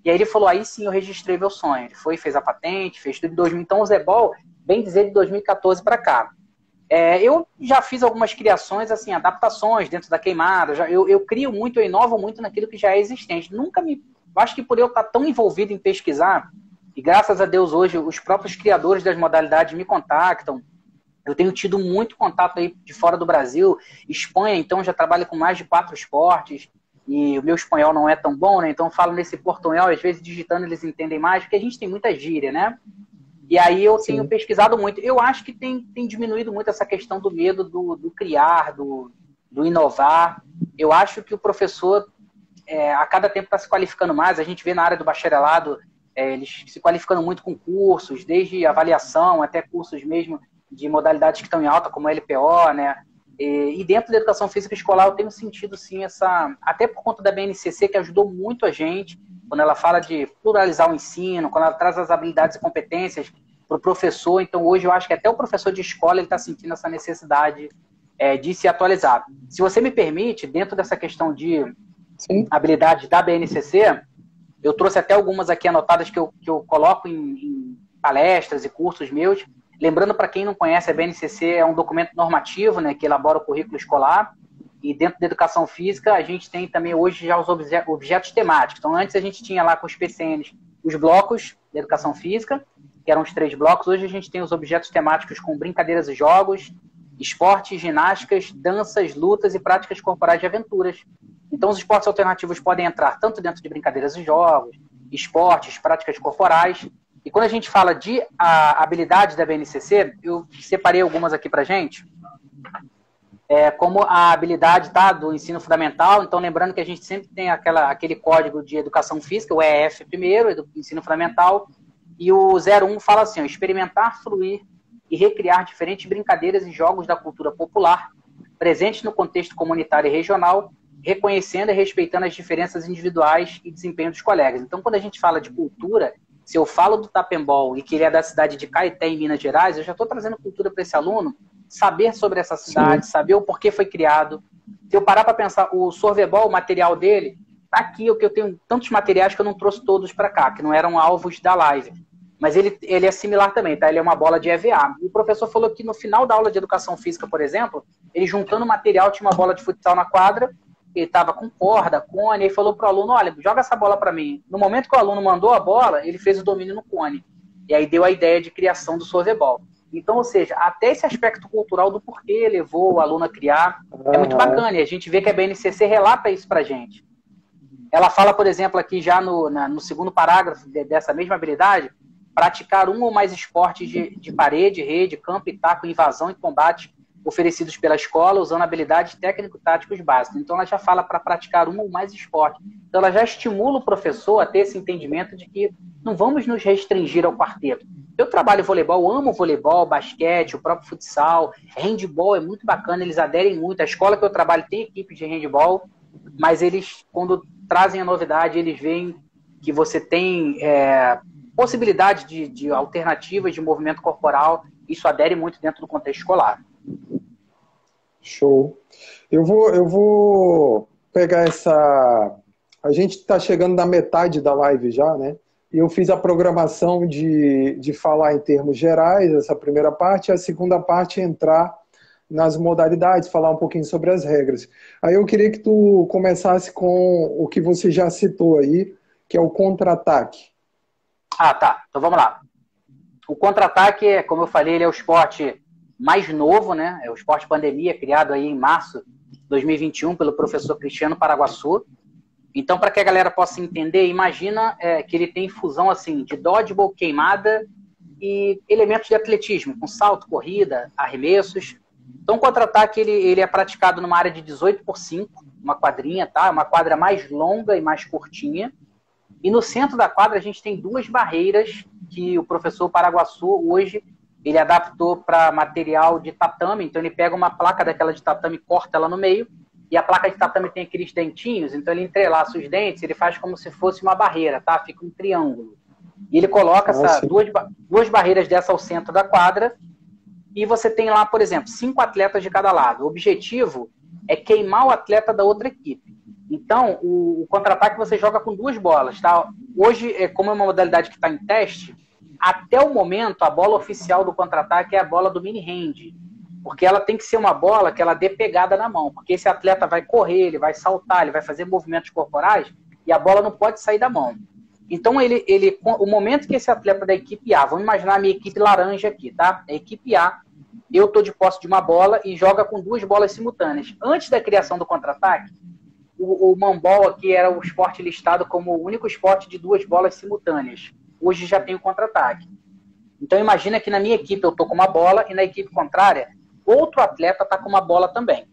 [SPEAKER 2] e aí ele falou, aí sim eu registrei meu sonho. Ele foi, fez a patente, fez tudo em 2000. Então o Zebol, bem dizer, de 2014 para cá. Eu já fiz algumas criações, assim, adaptações dentro da queimada. Eu crio muito, eu inovo muito naquilo que já é existente. Acho que por eu estar tão envolvido em pesquisar, e graças a Deus hoje os próprios criadores das modalidades me contactam. Eu tenho tido muito contato aí de fora do Brasil. Espanha, então, já trabalho com mais de 4 esportes. E o meu espanhol não é tão bom, né? Então eu falo nesse portunhol, às vezes digitando eles entendem mais, porque a gente tem muita gíria, né? E aí eu tenho pesquisado muito. Eu acho que tem diminuído muito essa questão do medo do criar, do inovar. Eu acho que o professor, a cada tempo está se qualificando mais. A gente vê na área do bacharelado, eles se qualificando muito com cursos, desde avaliação até cursos mesmo de modalidades que estão em alta, como a LPO, né? E dentro da educação física escolar eu tenho sentido, sim, até por conta da BNCC, que ajudou muito a gente, quando ela fala de pluralizar o ensino, quando ela traz as habilidades e competências para o professor. Então, hoje, eu acho que até o professor de escola está sentindo essa necessidade de se atualizar. Se você me permite, dentro dessa questão de habilidade da BNCC, eu trouxe até algumas aqui anotadas que eu coloco em palestras e cursos meus. Lembrando, para quem não conhece, a BNCC é um documento normativo, né, que elabora o currículo escolar. E dentro da educação física, a gente tem também hoje já os objetos temáticos. Então, antes a gente tinha lá com os PCNs os blocos da educação física, que eram os 3 blocos. Hoje a gente tem os objetos temáticos com brincadeiras e jogos, esportes, ginásticas, danças, lutas e práticas corporais de aventuras. Então, os esportes alternativos podem entrar tanto dentro de brincadeiras e jogos, esportes, práticas corporais. E quando a gente fala de habilidade da BNCC, eu separei algumas aqui pra gente. Como a habilidade, tá, do ensino fundamental. Então, lembrando que a gente sempre tem aquele código de educação física, o EF primeiro, do ensino fundamental, e o 01 fala assim, experimentar, fluir e recriar diferentes brincadeiras e jogos da cultura popular, presentes no contexto comunitário e regional, reconhecendo e respeitando as diferenças individuais e desempenho dos colegas. Então, quando a gente fala de cultura, se eu falo do Tapembol e que ele é da cidade de Caeté, em Minas Gerais, eu já estou trazendo cultura para esse aluno, saber sobre essa cidade, saber o porquê foi criado, Se eu parar para pensar, o Sorvebol, o material dele, tá aqui, o que eu tenho tantos materiais que eu não trouxe todos para cá, que não eram alvos da live. Mas ele é similar também, tá? Ele é uma bola de EVA. E o professor falou que no final da aula de educação física, por exemplo, ele juntando material, tinha uma bola de futsal na quadra, ele estava com corda, cone, e falou pro aluno, olha, joga essa bola para mim. No momento que o aluno mandou a bola, ele fez o domínio no cone. E aí deu a ideia de criação do Sorvebol. Então, ou seja, até esse aspecto cultural do porquê levou o aluno a criar, é muito bacana. E a gente vê que a BNCC relata isso pra gente. Ela fala, por exemplo, aqui já no segundo parágrafo dessa mesma habilidade, praticar um ou mais esportes de parede, rede, campo e taco, invasão e combate oferecidos pela escola, usando habilidades técnico-táticos básicos. Então, ela já fala para praticar um ou mais esportes. Então, ela já estimula o professor a ter esse entendimento de que não vamos nos restringir ao quarteto. Eu trabalho voleibol, amo voleibol, basquete, o próprio futsal, handball é muito bacana, eles aderem muito. A escola que eu trabalho tem equipe de handball, mas eles, quando trazem a novidade, eles veem que você tem possibilidade de alternativas de movimento corporal, isso adere muito dentro do contexto escolar.
[SPEAKER 3] Show. Eu vou pegar essa... A gente está chegando na metade da live já, né? E eu fiz a programação de falar em termos gerais, essa primeira parte, e a segunda parte entrar nas modalidades, falar um pouquinho sobre as regras. Aí eu queria que tu começasse com o que você já citou aí, que é o contra-ataque.
[SPEAKER 2] Ah, tá. Então vamos lá. O contra-ataque, como eu falei, ele é o esporte mais novo, né? É o esporte pandemia, criado aí em março de 2021 pelo professor Cristiano Paraguaçu. Então, para que a galera possa entender, imagina que ele tem fusão assim, de dodgeball, queimada e elementos de atletismo, com salto, corrida, arremessos. Então, o contra-ataque ele é praticado numa área de 18x5, uma quadrinha, tá? Uma quadra mais longa e mais curtinha. E no centro da quadra a gente tem duas barreiras que o professor Paraguaçu hoje ele adaptou para material de tatame. Então, ele pega uma placa daquela de tatame e corta ela no meio. E a placa de tatame tem aqueles dentinhos, então ele entrelaça os dentes, ele faz como se fosse uma barreira, tá? Fica um triângulo. E ele coloca duas barreiras dessa ao centro da quadra, e você tem lá, por exemplo, 5 atletas de cada lado. O objetivo é queimar o atleta da outra equipe. Então, o contra-ataque você joga com 2 bolas, tá? Hoje, como é uma modalidade que está em teste, até o momento, a bola oficial do contra-ataque é a bola do mini-hand. Porque ela tem que ser uma bola que ela dê pegada na mão. Porque esse atleta vai correr, ele vai saltar, ele vai fazer movimentos corporais e a bola não pode sair da mão. Então, o momento que esse atleta da equipe A, vamos imaginar a minha equipe laranja aqui, tá? A equipe A, eu estou de posse de uma bola e joga com 2 bolas simultâneas. Antes da criação do contra-ataque, o Mambol aqui era o esporte listado como o único esporte de 2 bolas simultâneas. Hoje já tem o contra-ataque. Então, imagina que na minha equipe eu estou com uma bola e na equipe contrária outro atleta está com uma bola também.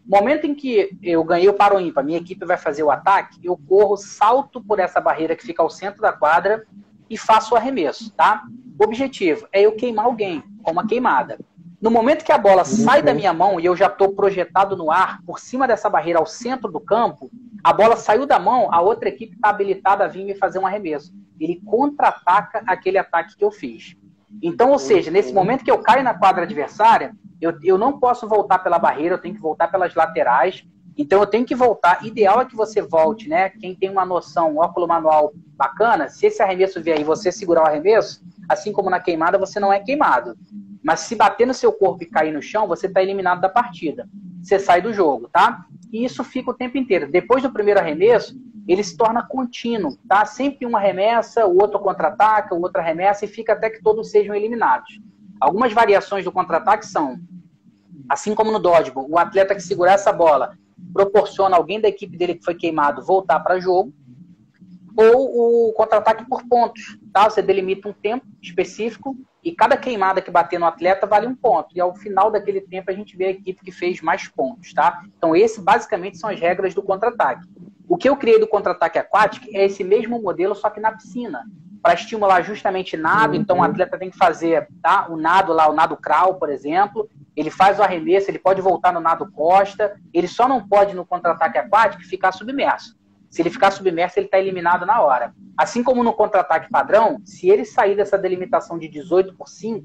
[SPEAKER 2] No momento em que eu ganhei o par ou ímpar, minha equipe vai fazer o ataque, eu corro, salto por essa barreira que fica ao centro da quadra e faço o arremesso, tá? O objetivo é eu queimar alguém, com uma queimada. No momento que a bola sai da minha mão e eu já estou projetado no ar, por cima dessa barreira ao centro do campo, a bola saiu da mão, a outra equipe está habilitada a vir me fazer um arremesso. Ele contra-ataca aquele ataque que eu fiz. Então, ou seja, nesse momento que eu caio na quadra adversária, eu não posso voltar pela barreira, eu tenho que voltar pelas laterais. Então, eu tenho que voltar. Ideal é que você volte, né? Quem tem uma noção, um óculo manual bacana, se esse arremesso vier e você segurar o arremesso, assim como na queimada, você não é queimado. Mas se bater no seu corpo e cair no chão, você está eliminado da partida. Você sai do jogo, tá? E isso fica o tempo inteiro. Depois do primeiro arremesso, ele se torna contínuo, tá? Sempre um arremessa, o outro contra-ataca, o outro arremessa e fica até que todos sejam eliminados. Algumas variações do contra-ataque são, assim como no dodgeball, o atleta que segurar essa bola proporciona alguém da equipe dele que foi queimado voltar para jogo, ou o contra-ataque por pontos, tá? Você delimita um tempo específico e cada queimada que bater no atleta vale 1 ponto. E ao final daquele tempo a gente vê a equipe que fez mais pontos, tá? Então esse basicamente são as regras do contra-ataque. O que eu criei do contra-ataque aquático é esse mesmo modelo, só que na piscina, para estimular justamente nado. Então o atleta tem que fazer, tá? O nado lá, o nado crawl, por exemplo, ele faz o arremesso, ele pode voltar no nado costa, ele só não pode no contra-ataque aquático ficar submerso. Se ele ficar submerso, ele está eliminado na hora. Assim como no contra-ataque padrão, se ele sair dessa delimitação de 18x5,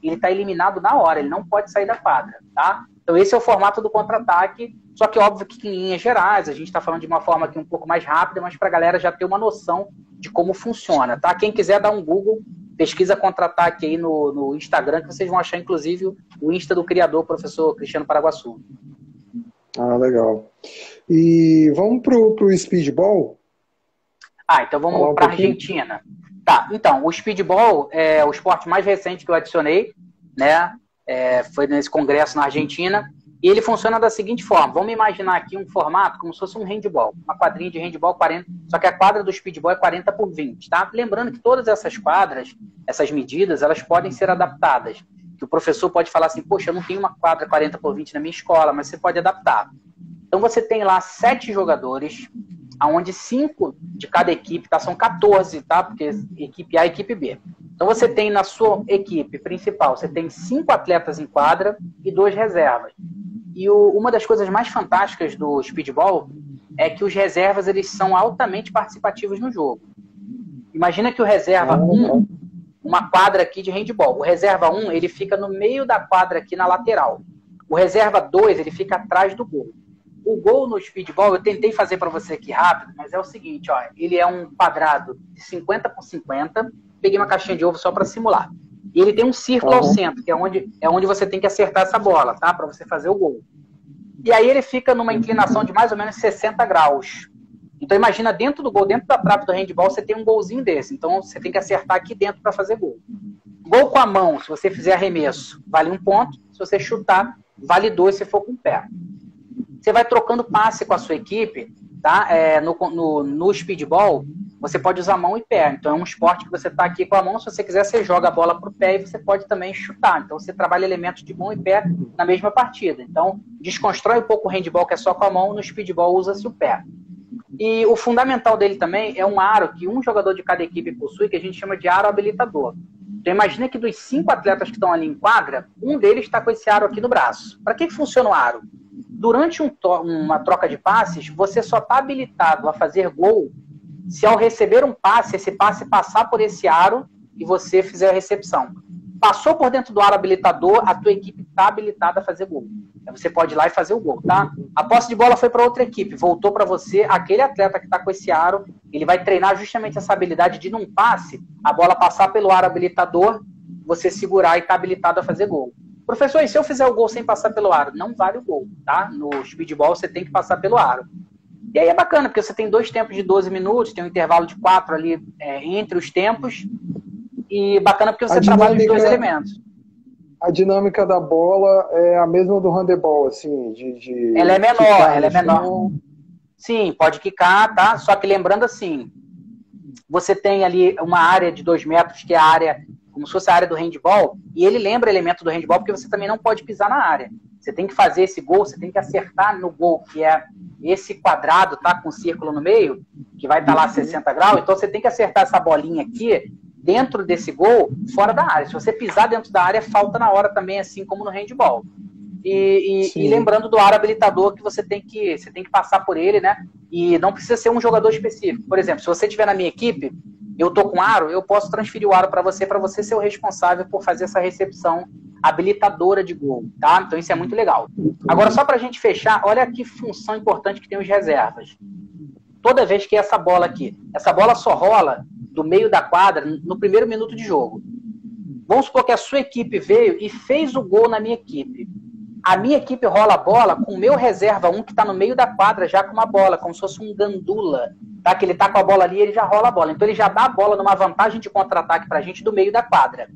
[SPEAKER 2] ele está eliminado na hora, ele não pode sair da quadra, tá? Então esse é o formato do contra-ataque, só que óbvio que em linhas gerais, a gente está falando de uma forma aqui um pouco mais rápida, mas para a galera já ter uma noção de como funciona, tá? Quem quiser dar um Google, pesquisa contra-ataque aí no Instagram, que vocês vão achar inclusive o Insta do criador, professor Cristiano Paraguaçu.
[SPEAKER 3] Ah, legal. E vamos pro speedball?
[SPEAKER 2] Então vamos para a Argentina. Tá, então, o speedball é o esporte mais recente que eu adicionei, né? Foi nesse congresso na Argentina, e ele funciona da seguinte forma. Vamos imaginar aqui um formato como se fosse um handball, uma quadrinha de handball 40, só que a quadra do speedball é 40 por 20, tá? Lembrando que todas essas quadras, essas medidas, elas podem ser adaptadas. Que o professor pode falar assim, poxa, eu não tenho uma quadra 40 por 20 na minha escola, mas você pode adaptar. Então você tem lá 7 jogadores, onde 5 de cada equipe, tá? São 14, tá? Porque equipe A e equipe B. Então você tem na sua equipe principal, você tem 5 atletas em quadra e 2 reservas. E uma das coisas mais fantásticas do speedball é que os reservas, eles são altamente participativos no jogo. Imagina que o reserva 1, uma quadra aqui de handball. O reserva 1, ele fica no meio da quadra aqui na lateral. O reserva 2, ele fica atrás do gol. O gol no speedball, eu tentei fazer para você aqui rápido, mas é o seguinte, ó, ele é um quadrado de 50 por 50, peguei uma caixinha de ovo só para simular. E ele tem um círculo ao centro, que é onde você tem que acertar essa bola, tá? Para você fazer o gol. E aí ele fica numa inclinação de mais ou menos 60 graus. Então imagina dentro do gol, dentro da trave do handball, você tem um golzinho desse. Então você tem que acertar aqui dentro para fazer gol. Gol com a mão, se você fizer arremesso, vale 1 ponto. Se você chutar, vale 2 se for com o pé. Você vai trocando passe com a sua equipe, tá? No speedball, você pode usar mão e pé. Então é um esporte que você está aqui com a mão. Se você quiser, você joga a bola para o pé e você pode também chutar. Então você trabalha elementos de mão e pé na mesma partida. Então desconstrói um pouco o handball, que é só com a mão. No speedball usa-se o pé. E o fundamental dele também é um aro que um jogador de cada equipe possui, que a gente chama de aro habilitador. Então imagina que dos 5 atletas que estão ali em quadra, um deles está com esse aro aqui no braço. Para que funciona o aro? Durante uma troca de passes, você só está habilitado a fazer gol se ao receber um passe, esse passe passar por esse aro e você fizer a recepção. Passou por dentro do aro habilitador, a tua equipe está habilitada a fazer gol. Aí você pode ir lá e fazer o gol, tá? A posse de bola foi para outra equipe, voltou para você, aquele atleta que está com esse aro, ele vai treinar justamente essa habilidade de, num passe, a bola passar pelo aro habilitador, você segurar e estar habilitado a fazer gol. Professor, e se eu fizer o gol sem passar pelo aro? Não vale o gol, tá? No speedball você tem que passar pelo aro. E aí é bacana, porque você tem 2 tempos de 12 minutos, tem um intervalo de 4 ali entre os tempos, e bacana porque você trabalha os 2 elementos.
[SPEAKER 3] A dinâmica da bola é a mesma do handebol, assim,
[SPEAKER 2] Ela é menor, ela é menor. Sim, pode quicar, tá? Só que lembrando assim, você tem ali uma área de 2 metros, que é a área, como se fosse a área do handball, e ele lembra elemento do handball, porque você também não pode pisar na área. Você tem que fazer esse gol, você tem que acertar no gol, que é esse quadrado, tá? Com um círculo no meio, que vai estar lá a 60 graus, então você tem que acertar essa bolinha aqui, dentro desse gol, fora da área. Se você pisar dentro da área, falta na hora também, assim como no handball. E lembrando do aro habilitador, que você tem que passar por ele, né? E não precisa ser um jogador específico. Por exemplo, se você estiver na minha equipe, eu tô com aro, eu posso transferir o aro para você ser o responsável por fazer essa recepção habilitadora de gol, tá? Então isso é muito legal. Agora, só pra gente fechar, olha que função importante que tem os reservas. Toda vez que essa bola só rola do meio da quadra no primeiro minuto de jogo. Vamos supor que a sua equipe veio e fez o gol na minha equipe. A minha equipe rola a bola com o meu reserva 1 que está no meio da quadra já com uma bola, como se fosse um gandula, tá? Que ele tá com a bola ali e ele já rola a bola. Então ele já dá a bola numa vantagem de contra-ataque pra gente do meio da quadra.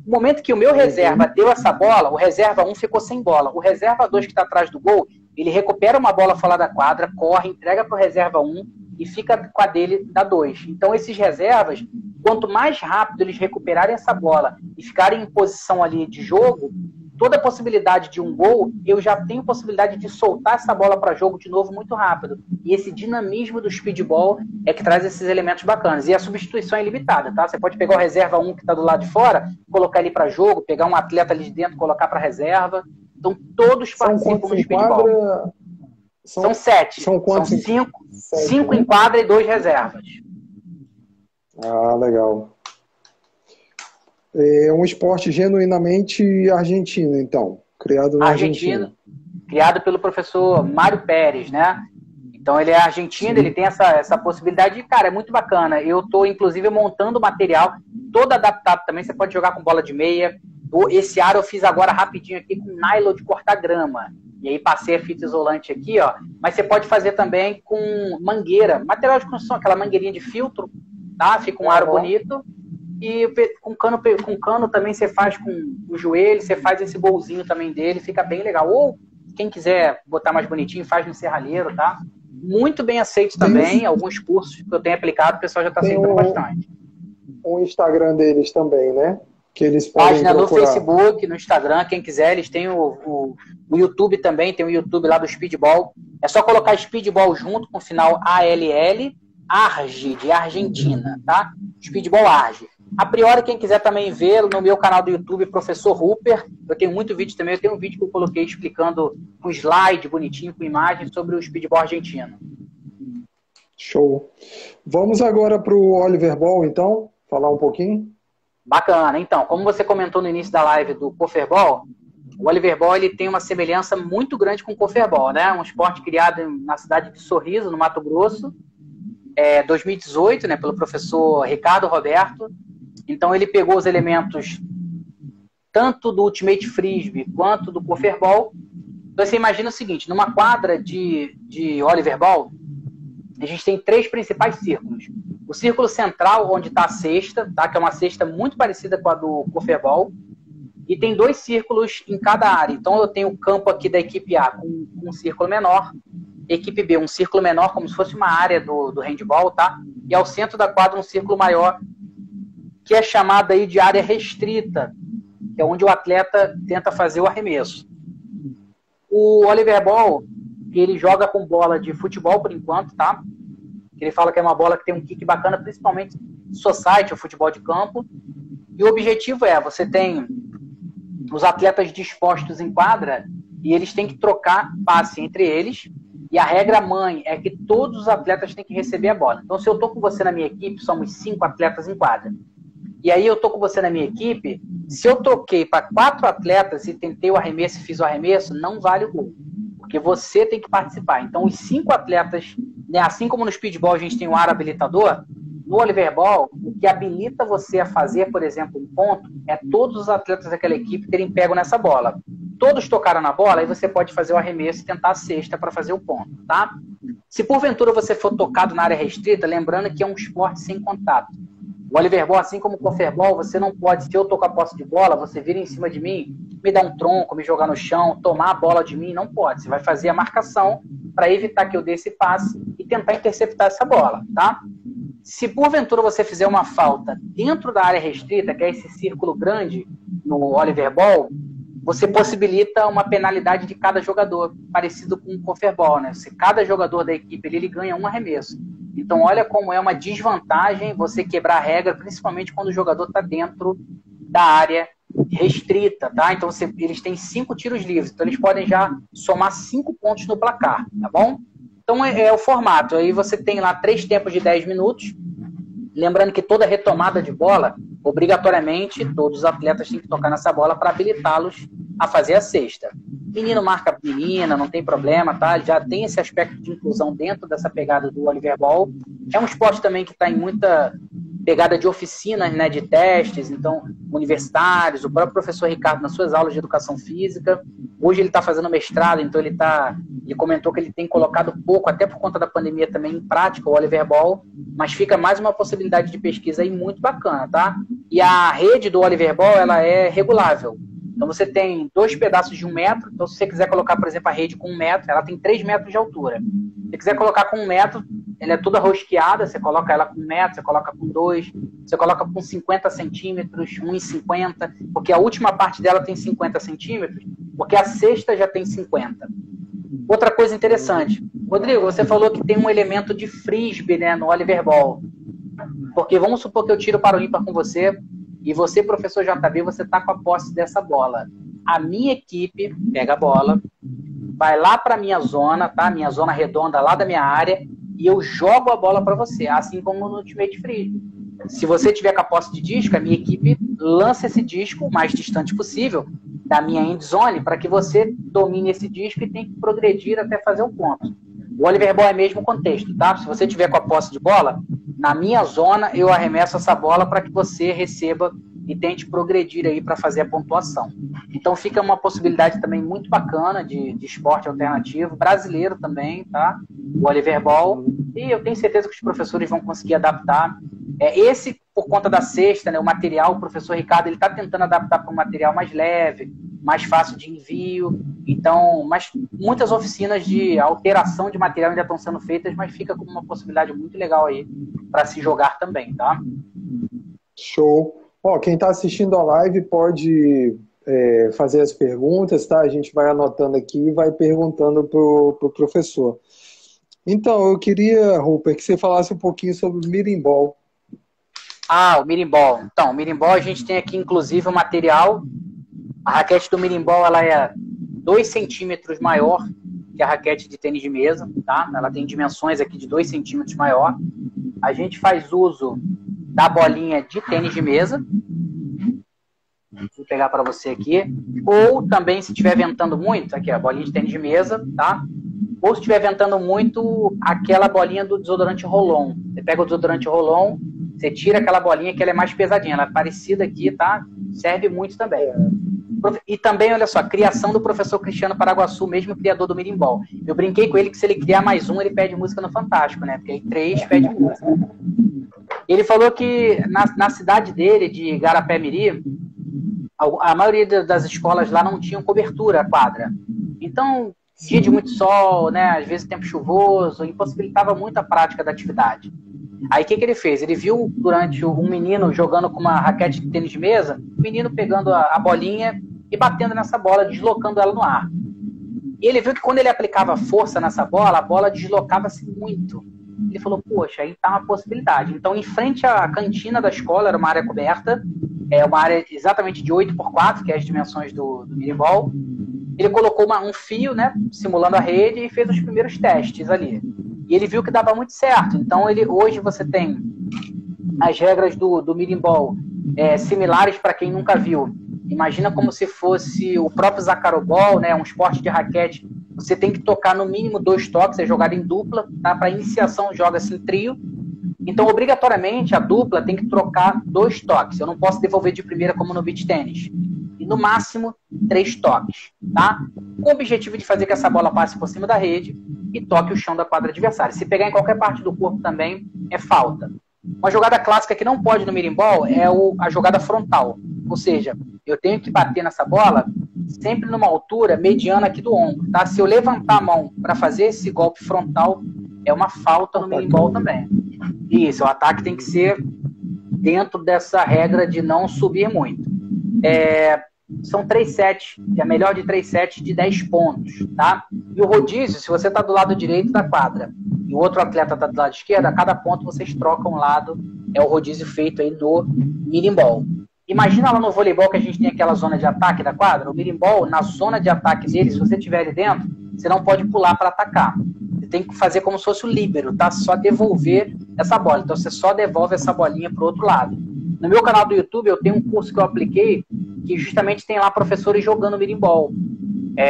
[SPEAKER 2] No momento que o meu reserva deu essa bola, o reserva 1 ficou sem bola. O reserva 2 que está atrás do gol, ele recupera uma bola fora da quadra, corre, entrega pro reserva 1 e fica com a dele da 2. Então esses reservas, quanto mais rápido eles recuperarem essa bola e ficarem em posição ali de jogo, toda a possibilidade de um gol, eu já tenho possibilidade de soltar essa bola para jogo de novo muito rápido. E esse dinamismo do speedball é que traz esses elementos bacanas. E a substituição é ilimitada, tá? Você pode pegar o reserva 1 que está do lado de fora, colocar ele para jogo, pegar um atleta ali de dentro, colocar para reserva. Então todos participam no speedball. São 7. São 5 em quadra e 2 reservas.
[SPEAKER 3] Ah, legal. É um esporte genuinamente argentino, então. Criado na Argentina.
[SPEAKER 2] Criado pelo professor Mário Pérez, né? Então ele é argentino, ele tem essa possibilidade, cara, é muito bacana. Eu estou, inclusive, montando material, todo adaptado também, você pode jogar com bola de meia. Esse aro eu fiz agora rapidinho aqui com nylon de cortar grama. E aí passei a fita isolante aqui, ó. Mas você pode fazer também com mangueira, material de construção, aquela mangueirinha de filtro, tá? Fica um aro bonito. E com cano também você faz com o joelho, você faz esse bolzinho também dele, fica bem legal. Ou quem quiser botar mais bonitinho, faz no serralheiro, tá? Muito bem aceito também, alguns cursos que eu tenho aplicado, o pessoal já está aceitando bastante.
[SPEAKER 3] O Instagram deles também, né? Que eles podem
[SPEAKER 2] página
[SPEAKER 3] procurar.
[SPEAKER 2] No Facebook, no Instagram, quem quiser, eles têm o YouTube também, tem o YouTube lá do Speedball. É só colocar Speedball junto com o final ALL, Arge, de Argentina, tá? Speedball Arge. A priori, quem quiser também ver no meu canal do YouTube, Professor Rupert, eu tenho muito vídeo também, eu tenho um vídeo que eu coloquei explicando com slide bonitinho, com imagem, sobre o Speedball argentino.
[SPEAKER 3] Show. Vamos agora para o Oliver Ball, então, falar um pouquinho?
[SPEAKER 2] Bacana. Então, como você comentou no início da live do Koferball, o Oliver Ball ele tem uma semelhança muito grande com o Koferball, né? Um esporte criado na cidade de Sorriso, no Mato Grosso, 2018, né, pelo professor Ricardo Roberto. Então ele pegou os elementos tanto do Ultimate Frisbee quanto do Koferball. Então você imagina o seguinte, numa quadra de Oliver Ball, a gente tem 3 principais círculos. O círculo central, onde está a cesta, tá? Que é uma cesta muito parecida com a do Koferball, e tem 2 círculos em cada área. Então eu tenho o campo aqui da equipe A com um círculo menor, equipe B um círculo menor, como se fosse uma área do handball, tá? E ao centro da quadra um círculo maior, que é chamada aí de área restrita, que é onde o atleta tenta fazer o arremesso. O Oliver Ball, ele joga com bola de futebol por enquanto, tá? Ele fala que é uma bola que tem um kick bacana, principalmente society, o futebol de campo. E o objetivo você tem os atletas dispostos em quadra e eles têm que trocar passe entre eles. E a regra mãe é que todos os atletas têm que receber a bola. Então, se eu tô com você na minha equipe, somos 5 atletas em quadra. E aí eu tô com você na minha equipe, se eu troquei para 4 atletas e tentei o arremesso e fiz o arremesso, não vale o gol. Porque você tem que participar. Então, os 5 atletas, né, assim como no Speedball a gente tem um aro habilitador, no Oliver Ball, o que habilita você a fazer, por exemplo, um ponto, é todos os atletas daquela equipe terem pego nessa bola. Todos tocaram na bola, aí você pode fazer o arremesso e tentar a cesta para fazer o ponto, tá? Se porventura você for tocado na área restrita, lembrando que é um esporte sem contato. O Oliver Ball, assim como o Koferball, você não pode, se eu tocar posse de bola, você vira em cima de mim, me dar um tronco, me jogar no chão, tomar a bola de mim, não pode. Você vai fazer a marcação para evitar que eu dê esse passe e tentar interceptar essa bola, tá? Se porventura você fizer uma falta dentro da área restrita, que é esse círculo grande no Oliver Ball, você possibilita uma penalidade de cada jogador, parecido com o Koferball, né? Se cada jogador da equipe ele ganha um arremesso. Então olha como é uma desvantagem você quebrar a regra, principalmente quando o jogador está dentro da área restrita, tá? Então eles têm 5 tiros livres, então eles podem já somar 5 pontos no placar, tá bom? Então é o formato, aí você tem lá 3 tempos de 10 minutos, lembrando que toda retomada de bola, obrigatoriamente, todos os atletas têm que tocar nessa bola para habilitá-los a fazer a cesta. Menino marca menina, não tem problema, tá? Já tem esse aspecto de inclusão dentro dessa pegada do Oliver Ball. É um esporte também que está em muita pegada de oficinas, né, de testes, então, universitários, o próprio professor Ricardo, nas suas aulas de educação física, hoje ele está fazendo mestrado, então ele comentou que ele tem colocado pouco, até por conta da pandemia também, em prática, o Oliver Ball, mas fica mais uma possibilidade de pesquisa aí muito bacana, tá? E a rede do Oliver Ball, ela é regulável. Então você tem 2 pedaços de 1 metro, então se você quiser colocar, por exemplo, a rede com 1 metro, ela tem 3 metros de altura. Se você quiser colocar com 1 metro, ela é toda rosqueada, você coloca ela com 1 metro, você coloca com 2, você coloca com 50 centímetros, 1,50, porque a última parte dela tem 50 centímetros, porque a cesta já tem 50. Outra coisa interessante, Rodrigo, você falou que tem um elemento de frisbee, né, no Oliver Ball, porque vamos supor que eu tiro para o ímpar com você, e você, professor JB, você está com a posse dessa bola. A minha equipe pega a bola, vai lá para a minha zona, tá? Minha zona redonda lá da minha área, e eu jogo a bola para você, assim como no Ultimate Frisbee. Se você tiver com a posse de disco, a minha equipe lança esse disco o mais distante possível, da minha endzone para que você domine esse disco e tem que progredir até fazer o ponto. O Oliver Ball é o mesmo contexto, tá? Se você tiver com a posse de bola, na minha zona eu arremesso essa bola para que você receba e tente progredir aí para fazer a pontuação. Então fica uma possibilidade também muito bacana de esporte alternativo, brasileiro também, tá? O Oliver Ball, e eu tenho certeza que os professores vão conseguir adaptar. Esse, por conta da cesta, né, o material, o professor Ricardo, ele está tentando adaptar para um material mais leve, mais fácil de envio. Então, mas muitas oficinas de alteração de material ainda estão sendo feitas, mas fica como uma possibilidade muito legal aí para se jogar também, tá?
[SPEAKER 3] Show. Ó, quem está assistindo a live pode fazer as perguntas, tá? A gente vai anotando aqui e vai perguntando pro professor. Então, eu queria, Rupert, que você falasse um pouquinho sobre o Mirimbol.
[SPEAKER 2] Ah, o Mirimbol. Então, o Mirimbol a gente tem aqui, inclusive, o material. A raquete do Mirimbol, ela é 2 centímetros maior que a raquete de tênis de mesa, tá? Ela tem dimensões aqui de 2 centímetros maior. A gente faz uso da bolinha de tênis de mesa. Vou pegar para você aqui. Ou também, se estiver ventando muito, aqui, a bolinha de tênis de mesa, tá? Ou se estiver ventando muito, aquela bolinha do desodorante Rolon. Você pega o desodorante Rolon, você tira aquela bolinha que ela é mais pesadinha. Ela é parecida aqui, tá? Serve muito também. E também, olha só, a criação do professor Cristiano Paraguaçu, mesmo criador do Mirimbol. Eu brinquei com ele que se ele criar mais um, ele pede música no Fantástico, né? Porque aí 3 pede música. Ele falou que na cidade dele, de Igarapé-Miri, a maioria das escolas lá não tinham cobertura, a quadra. Então, dia de muito sol, né? Às vezes tempo chuvoso, impossibilitava muito a prática da atividade. Aí o que ele fez? Ele viu durante um menino jogando com uma raquete de tênis de mesa, o menino pegando a bolinha e batendo nessa bola, deslocando ela no ar. E ele viu que quando ele aplicava força nessa bola, a bola deslocava-se muito. Ele falou, poxa, aí tá uma possibilidade. Então, em frente à cantina da escola, era uma área coberta, uma área exatamente de 8x4, que é as dimensões do Mirimbol. Ele colocou um fio, né, simulando a rede, e fez os primeiros testes ali. E ele viu que dava muito certo. Então, hoje você tem as regras do Mirimbol similares para quem nunca viu. Imagina como se fosse o próprio Zaccarobol, né, um esporte de raquete. Você tem que tocar no mínimo 2 toques, é jogado em dupla, tá? Para iniciação joga-se em trio. Então, obrigatoriamente, a dupla tem que trocar 2 toques. Eu não posso devolver de primeira como no beach tênis. E no máximo 3 toques, tá? Com o objetivo de fazer que essa bola passe por cima da rede e toque o chão da quadra adversária. Se pegar em qualquer parte do corpo também, é falta. Uma jogada clássica que não pode no Mirimbol é a jogada frontal. Ou seja, eu tenho que bater nessa bola sempre numa altura mediana aqui do ombro, tá? Se eu levantar a mão para fazer esse golpe frontal, é uma falta no Mirimbol também. Isso, o ataque tem que ser dentro dessa regra de não subir muito. São 3 sets, é a melhor de 3 sets de 10 pontos, tá? E o rodízio, se você está do lado direito da quadra e o outro atleta está do lado esquerdo, a cada ponto vocês trocam um lado, é o rodízio feito aí no Mirimbol. Imagina lá no voleibol que a gente tem aquela zona de ataque da quadra, o Mirimbol, na zona de ataque dele, se você estiver ali dentro, você não pode pular para atacar. Você tem que fazer como se fosse o líbero, tá? Só devolver essa bola. Então você só devolve essa bolinha para o outro lado. No meu canal do YouTube eu tenho um curso que eu apliquei que justamente tem lá professores jogando Mirimbol.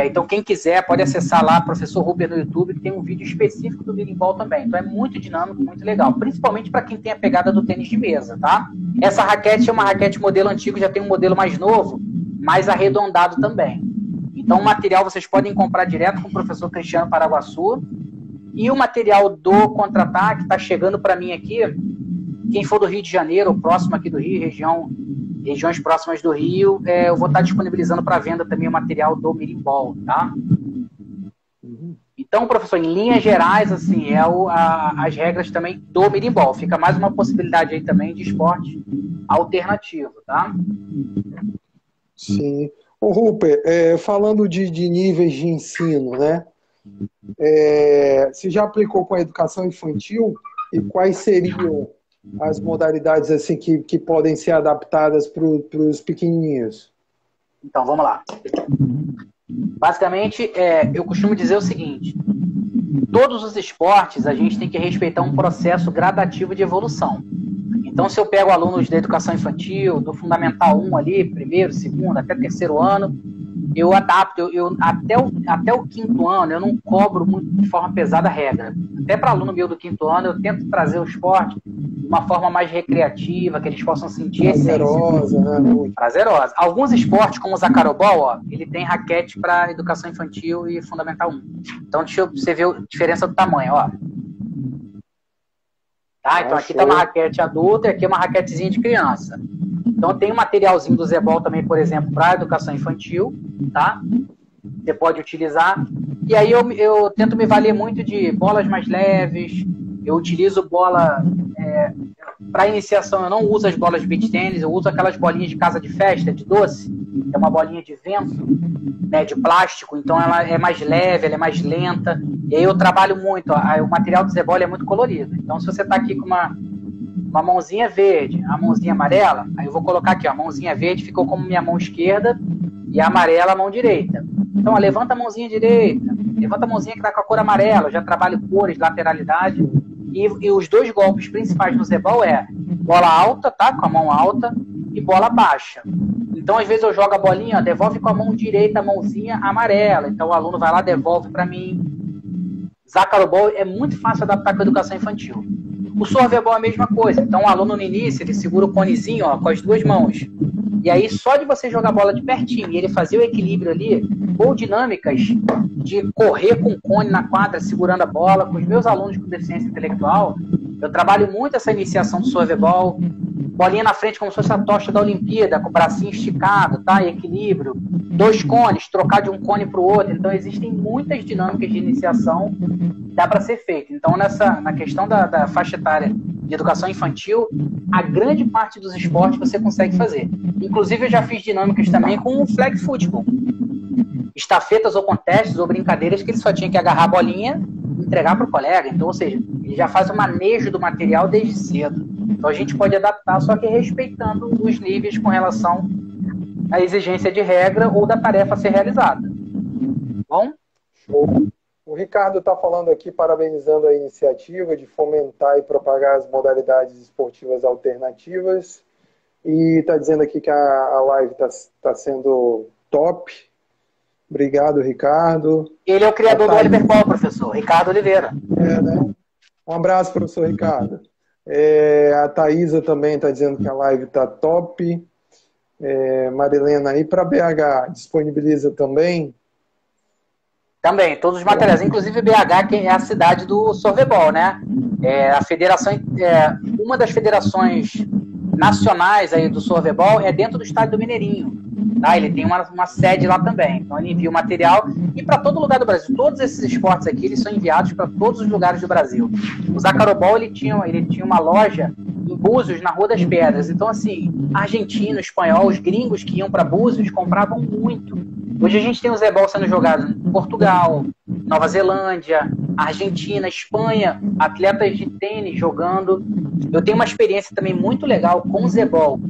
[SPEAKER 2] Então quem quiser pode acessar lá Professor Rupert no YouTube, que tem um vídeo específico do Mirimbol também. Então é muito dinâmico, muito legal. Principalmente para quem tem a pegada do tênis de mesa, tá? Essa raquete é uma raquete modelo antigo, já tem um modelo mais novo, mais arredondado também. Então o material vocês podem comprar direto com o professor Cristiano Paraguaçu. E o material do contra-ataque está chegando para mim aqui. Quem for do Rio de Janeiro, ou próximo aqui do Rio, regiões próximas do Rio, eu vou estar disponibilizando para venda também o material do Mirimbol, tá? Então, professor, em linhas gerais, assim, as regras também do Mirimbol. Fica mais uma possibilidade aí também de esporte alternativo, tá?
[SPEAKER 3] Sim. Ô, Rupert, falando de níveis de ensino, né? Você já aplicou com a educação infantil? E quais seriam as modalidades assim que podem ser adaptadas para os pequenininhos?
[SPEAKER 2] Então, vamos lá. Basicamente, eu costumo dizer o seguinte: todos os esportes a gente tem que respeitar um processo gradativo de evolução. Então, se eu pego alunos da educação infantil, do Fundamental 1 ali, primeiro, segundo, até terceiro ano, eu adapto, até o quinto ano eu não cobro muito de forma pesada a regra. Até para aluno meu do quinto ano, eu tento trazer o esporte de uma forma mais recreativa, que eles possam sentir
[SPEAKER 3] prazerosa, né?
[SPEAKER 2] Prazerosa. Alguns esportes, como o Zaccarobol, ó, ele tem raquete para educação infantil e fundamental 1. Então, deixa você ver a diferença do tamanho, ó. Tá? Então, aqui está uma raquete adulta e aqui é uma raquetezinha de criança. Então, tem um materialzinho do Zebol também, por exemplo, para educação infantil, tá? Você pode utilizar. E aí eu tento me valer muito de bolas mais leves. Eu utilizo bola... para iniciação, eu não uso as bolas de beach tênis, eu uso aquelas bolinhas de casa de festa, de doce. É uma bolinha de vento, né, de plástico. Então, ela é mais leve, ela é mais lenta. E aí eu trabalho muito. O material do Zebol é muito colorido. Então, se você está aqui com uma mãozinha verde, a mãozinha amarela, aí eu vou colocar aqui, ó, a mãozinha verde ficou como minha mão esquerda e a amarela a mão direita. Então, ó, levanta a mãozinha direita, levanta a mãozinha que está com a cor amarela, eu já trabalho cores, lateralidade. E os dois golpes principais no Zebol é bola alta, tá? Com a mão alta, e bola baixa. Então, às vezes eu jogo a bolinha, ó, devolve com a mão direita a mãozinha amarela. Então, o aluno vai lá, devolve para mim. Zaccarobol é muito fácil adaptar com a educação infantil. O Sorvebol é a mesma coisa. Então, o aluno no início, ele segura o conezinho, ó, com as duas mãos. E aí, só de você jogar a bola de pertinho e ele fazer o equilíbrio ali, ou dinâmicas de correr com o cone na quadra, segurando a bola, com os meus alunos com deficiência intelectual, eu trabalho muito essa iniciação do Sorvebol. Bolinha na frente como se fosse a tocha da Olimpíada, com o bracinho esticado, tá? E equilíbrio. 2 cones, trocar de um cone para o outro. Então, existem muitas dinâmicas de iniciação que dá para ser feito. Então, na questão da faixa etária de educação infantil, a grande parte dos esportes você consegue fazer. Inclusive, eu já fiz dinâmicas também com o flag football. Estafetas ou contestes ou brincadeiras que ele só tinha que agarrar a bolinha e entregar para o colega. Então, ou seja, ele já faz o manejo do material desde cedo. Então a gente pode adaptar, só que respeitando os níveis com relação à exigência de regra ou da tarefa a ser realizada. Bom?
[SPEAKER 3] Show. O Ricardo está falando aqui, parabenizando a iniciativa de fomentar e propagar as modalidades esportivas alternativas. E está dizendo aqui que a live está sendo top. Obrigado, Ricardo.
[SPEAKER 2] Ele é o criador do Oliver Ball, professor. Ricardo Oliveira.
[SPEAKER 3] Né? Um abraço, professor Ricardo. A Thaisa também está dizendo que a live está top. Marilena, aí para BH, disponibiliza também?
[SPEAKER 2] Também, todos os materiais, inclusive BH, que é a cidade do Sorvebol, né? A federação, uma das federações nacionais aí do Sorvebol é dentro do estádio do Mineirinho. Tá? Ele tem uma sede lá também. Então ele envia o material e para todo lugar do Brasil. Todos esses esportes aqui, eles são enviados para todos os lugares do Brasil. O Zaccarobol, ele tinha uma loja em Búzios, na Rua das Pedras. Então, assim, argentino, espanhol, os gringos que iam para Búzios compravam muito. Hoje a gente tem o Zebol sendo jogado em Portugal, Nova Zelândia, Argentina, Espanha, atletas de tênis jogando. Eu tenho uma experiência também muito legal com o Zebol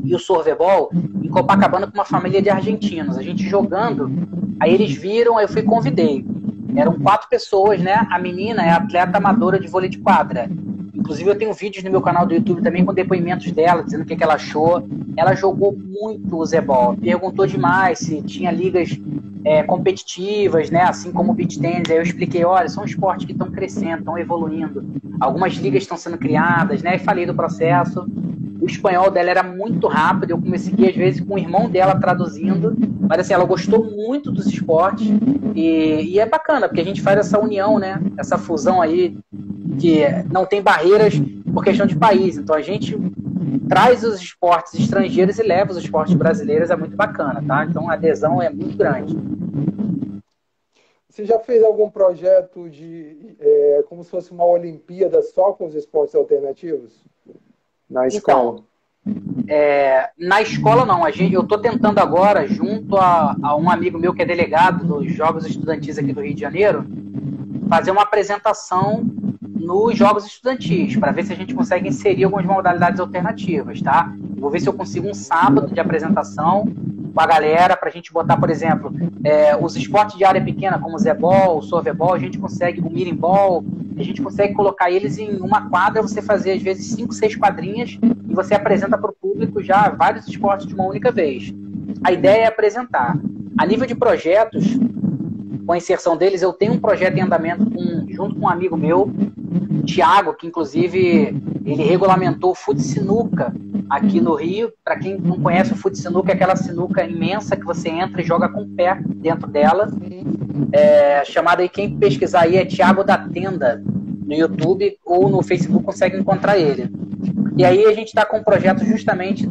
[SPEAKER 2] e o Sorvebol em Copacabana com uma família de argentinos. A gente jogando, aí eles viram, aí eu fui e convidei. Eram 4 pessoas, né? A menina é atleta amadora de vôlei de quadra. Inclusive eu tenho vídeos no meu canal do YouTube também com depoimentos dela, dizendo o que ela achou. Ela jogou muito o Zebol, perguntou demais se tinha ligas competitivas, né? Assim como o beach tennis. Aí eu expliquei, olha, são esportes que estão crescendo, estão evoluindo. Algumas ligas estão sendo criadas, né? E falei do processo. O espanhol dela era muito rápido, eu comecei às vezes com o irmão dela traduzindo, mas assim, ela gostou muito dos esportes e é bacana, porque a gente faz essa união, né? Essa fusão aí, que não tem barreiras por questão de país. Então a gente traz os esportes estrangeiros e leva os esportes brasileiros, é muito bacana, tá? Então a adesão é muito grande.
[SPEAKER 3] Você já fez algum projeto de como se fosse uma Olimpíada só com os esportes alternativos? Na escola?
[SPEAKER 2] Então, na escola não. Eu estou tentando agora, junto a um amigo meu que é delegado dos Jogos Estudantis aqui do Rio de Janeiro, fazer uma apresentação nos Jogos Estudantis, para ver se a gente consegue inserir algumas modalidades alternativas, tá? Vou ver se eu consigo um sábado de apresentação com a galera, para a gente botar, por exemplo, os esportes de área pequena, como o Zebol, o Sorvebol, a gente consegue, o Mirimbol, a gente consegue colocar eles em uma quadra, você fazer às vezes 5, 6 quadrinhas e você apresenta para o público já vários esportes de uma única vez. A ideia é apresentar A nível de projetos, com a inserção deles, eu tenho um projeto em andamento junto com um amigo meu, Thiago, que inclusive ele regulamentou o fute-sinuca aqui no Rio. Para quem não conhece, o fute-sinuca é aquela sinuca imensa que você entra e joga com o pé dentro dela. Chamada aí, quem pesquisar aí é Thiago da Tenda no YouTube ou no Facebook consegue encontrar ele. E aí a gente está com um projeto justamente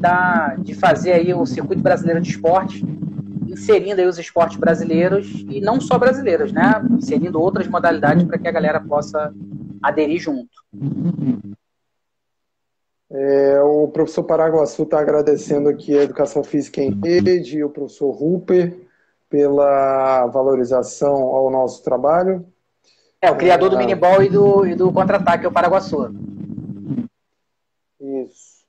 [SPEAKER 2] de fazer aí o Circuito Brasileiro de Esportes, inserindo aí os esportes brasileiros e não só brasileiros, né? Inserindo outras modalidades para que a galera possa aderir junto.
[SPEAKER 3] O professor Paraguaçu está agradecendo aqui a Educação Física em Rede e o professor Rupert pela valorização ao nosso trabalho.
[SPEAKER 2] O criador do minibol e do contra-ataque, é o Paraguaçu.
[SPEAKER 3] Isso.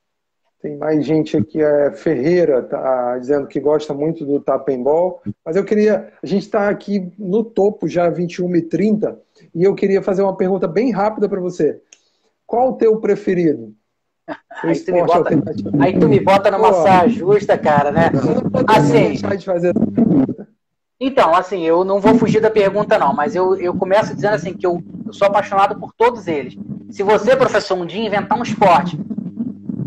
[SPEAKER 3] Tem mais gente aqui, Ferreira tá dizendo que gosta muito do Tapembol, mas a gente está aqui no topo já, 21h30, e eu queria fazer uma pergunta bem rápida para você. Qual o teu preferido?
[SPEAKER 2] Aí tu me bota numa saia justa, cara, né? Assim, então, assim, eu não vou fugir da pergunta não, mas eu começo dizendo assim, que eu sou apaixonado por todos eles. Se você, professor, um dia inventar um esporte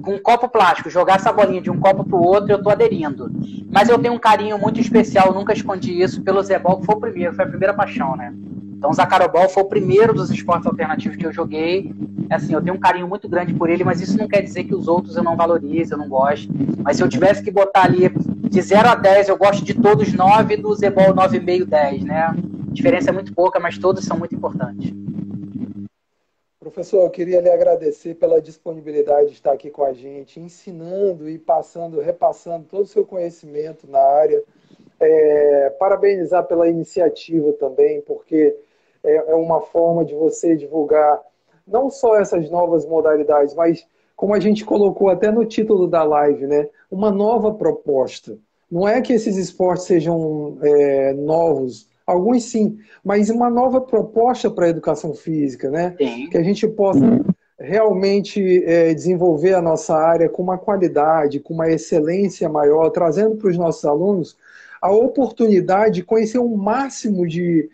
[SPEAKER 2] com um copo plástico, jogar essa bolinha de um copo pro outro, eu tô aderindo. Mas eu tenho um carinho muito especial, nunca escondi isso, pelo Zebol, que foi a primeira paixão, né? Então o Zacarobol foi o primeiro dos esportes alternativos que eu joguei. Assim, eu tenho um carinho muito grande por ele, mas isso não quer dizer que os outros eu não valorize, eu não gosto. Mas se eu tivesse que botar ali de 0 a 10, eu gosto de todos 9, do Zebol 9,5, 10, né? A diferença é muito pouca, mas todos são muito importantes.
[SPEAKER 3] Professor, eu queria lhe agradecer pela disponibilidade de estar aqui com a gente, ensinando e repassando todo o seu conhecimento na área. Parabenizar pela iniciativa também, porque é uma forma de você divulgar não só essas novas modalidades, mas, como a gente colocou até no título da live, né, uma nova proposta. Não é que esses esportes sejam novos, alguns sim, mas uma nova proposta para a educação física, né?
[SPEAKER 2] Sim.
[SPEAKER 3] Que a gente possa realmente desenvolver a nossa área com uma qualidade, com uma excelência maior, trazendo para os nossos alunos a oportunidade de conhecer o máximo de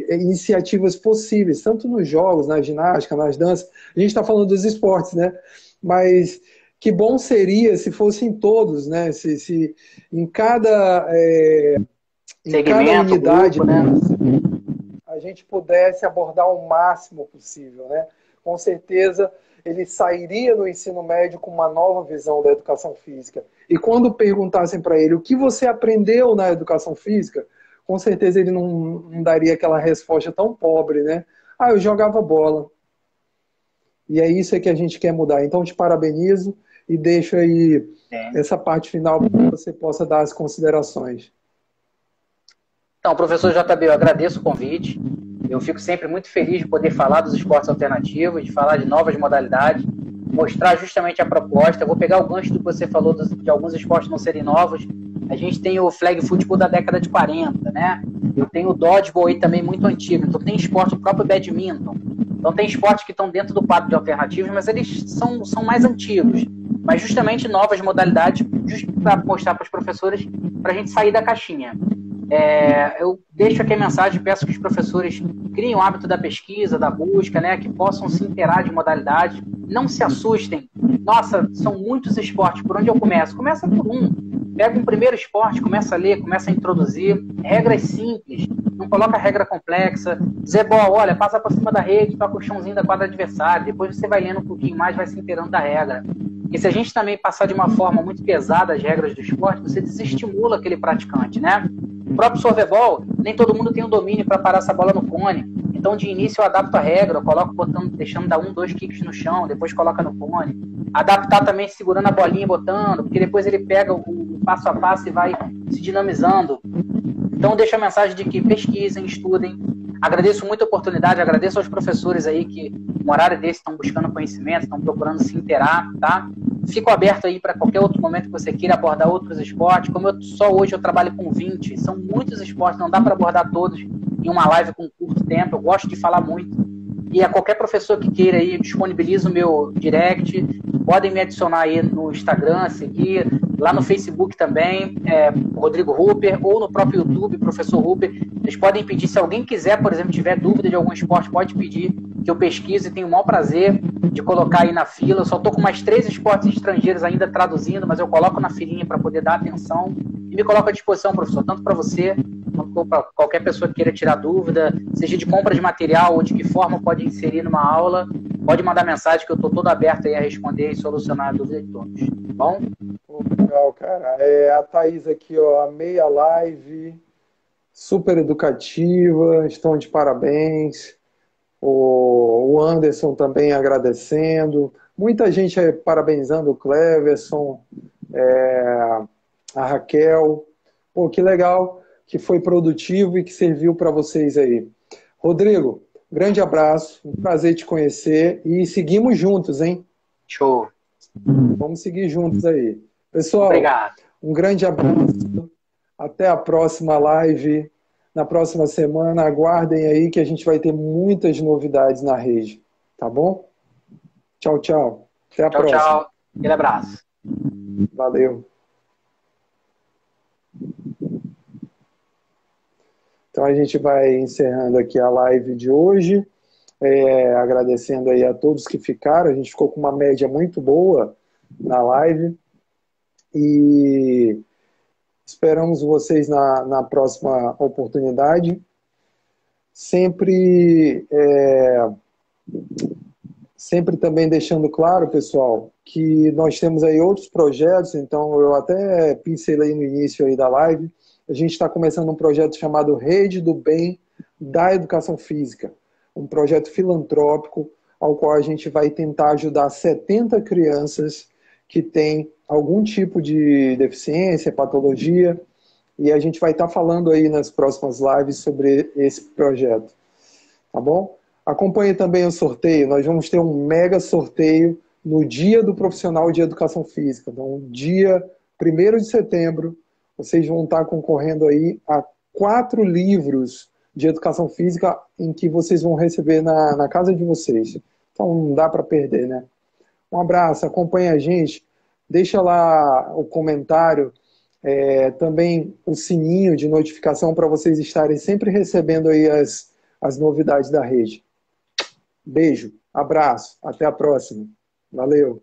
[SPEAKER 3] iniciativas possíveis, tanto nos jogos, na ginástica, nas danças. A gente está falando dos esportes, né? Mas que bom seria se fossem todos, né? Se em cada unidade,
[SPEAKER 2] grupo, né?
[SPEAKER 3] A gente pudesse abordar o máximo possível, né? Com certeza ele sairia no ensino médio com uma nova visão da educação física. E quando perguntassem para ele o que você aprendeu na educação física, com certeza ele não daria aquela resposta tão pobre, né? Eu jogava bola. E é isso que a gente quer mudar. Então, te parabenizo e deixo aí essa parte final para que você possa dar as considerações.
[SPEAKER 2] Então, professor JB, eu agradeço o convite. Eu fico sempre muito feliz de poder falar dos esportes alternativos, de falar de novas modalidades, mostrar justamente a proposta. Eu vou pegar o gancho do que você falou de alguns esportes não serem novos. A gente tem o flag football da década de 40, né? Eu tenho o dodgeball aí também muito antigo. Então tem esporte, o próprio badminton. Então tem esportes que estão dentro do quadro de alternativos, mas eles são mais antigos. Mas justamente novas modalidades, para mostrar para os professores, para a gente sair da caixinha. Eu deixo aqui a mensagem, peço que os professores criem o hábito da pesquisa, da busca, né, que possam se inteirar de modalidades, não se assustem. Nossa, são muitos esportes, por onde eu começo? Começa por um. Pega um primeiro esporte, começa a ler, começa a introduzir regras simples, não coloca regra complexa. Zebol, olha, passa por cima da rede, toca o chãozinho da quadra adversária, depois você vai lendo um pouquinho mais, vai se inteirando da regra. E se a gente também passar de uma forma muito pesada as regras do esporte, você desestimula aquele praticante, né? O próprio sorvebol, nem todo mundo tem o domínio para parar essa bola no cone. Então, de início, eu adapto a regra, eu coloco deixando dar 1, 2 kicks no chão, depois coloca no cone. Adaptar também segurando a bolinha e botando, porque depois ele pega o passo a passo e vai se dinamizando. Então, deixo a mensagem de que pesquisem, estudem. Agradeço muito a oportunidade, agradeço aos professores aí que, no horário desse, estão buscando conhecimento, estão procurando se inteirar, tá? Fico aberto aí para qualquer outro momento que você queira abordar outros esportes. Como só hoje eu trabalho com 20, são muitos esportes, não dá para abordar todos em uma live com curto tempo. Eu gosto de falar muito. E a qualquer professor que queira aí, disponibilizo o meu direct. podem me adicionar aí no Instagram, seguir, lá no Facebook também, Rodrigo Hooper, ou no próprio YouTube, Professor Hooper. Eles podem pedir, se alguém quiser, por exemplo, tiver dúvida de algum esporte, pode pedir que eu pesquise, tenho o maior prazer de colocar aí na fila. Eu só estou com mais 3 esportes estrangeiros ainda traduzindo, mas eu coloco na filinha para poder dar atenção e me coloco à disposição, professor, tanto para você quanto para qualquer pessoa que queira tirar dúvida, seja de compra de material ou de que forma pode inserir numa aula, pode mandar mensagem que eu estou todo aberto aí a responder e solucionar a dúvida de todos, tá bom?
[SPEAKER 3] Legal, cara. A Thaís aqui, ó, amei a live, super educativa, estão de parabéns. O Anderson também agradecendo. Muita gente aí parabenizando o Cleverson, a Raquel. Pô, que legal, que foi produtivo e que serviu para vocês aí. Rodrigo, grande abraço, um prazer te conhecer e seguimos juntos, hein?
[SPEAKER 2] Show.
[SPEAKER 3] Vamos seguir juntos aí. Pessoal,
[SPEAKER 2] obrigado.
[SPEAKER 3] Um grande abraço. Até a próxima live. Na próxima semana, aguardem aí que a gente vai ter muitas novidades na rede. Tá bom? Tchau, tchau. Até a próxima.
[SPEAKER 2] Tchau. Aquele abraço.
[SPEAKER 3] Valeu. Então a gente vai encerrando aqui a live de hoje. Agradecendo aí a todos que ficaram. A gente ficou com uma média muito boa na live. E esperamos vocês na próxima oportunidade. Sempre também deixando claro, pessoal, que nós temos aí outros projetos, então eu até pincelei no início aí da live. A gente está começando um projeto chamado Rede do Bem da Educação Física, um projeto filantrópico ao qual a gente vai tentar ajudar 70 crianças que têm algum tipo de deficiência, patologia, e a gente vai estar falando aí nas próximas lives sobre esse projeto, tá bom? Acompanhe também o sorteio, nós vamos ter um mega sorteio no Dia do Profissional de Educação Física, então dia 1º de setembro, vocês vão estar concorrendo aí a 4 livros de Educação Física em que vocês vão receber na casa de vocês, então não dá para perder, né? Um abraço, acompanhe a gente, deixa lá o comentário, também o sininho de notificação para vocês estarem sempre recebendo aí as novidades da rede. Beijo, abraço, até a próxima. Valeu!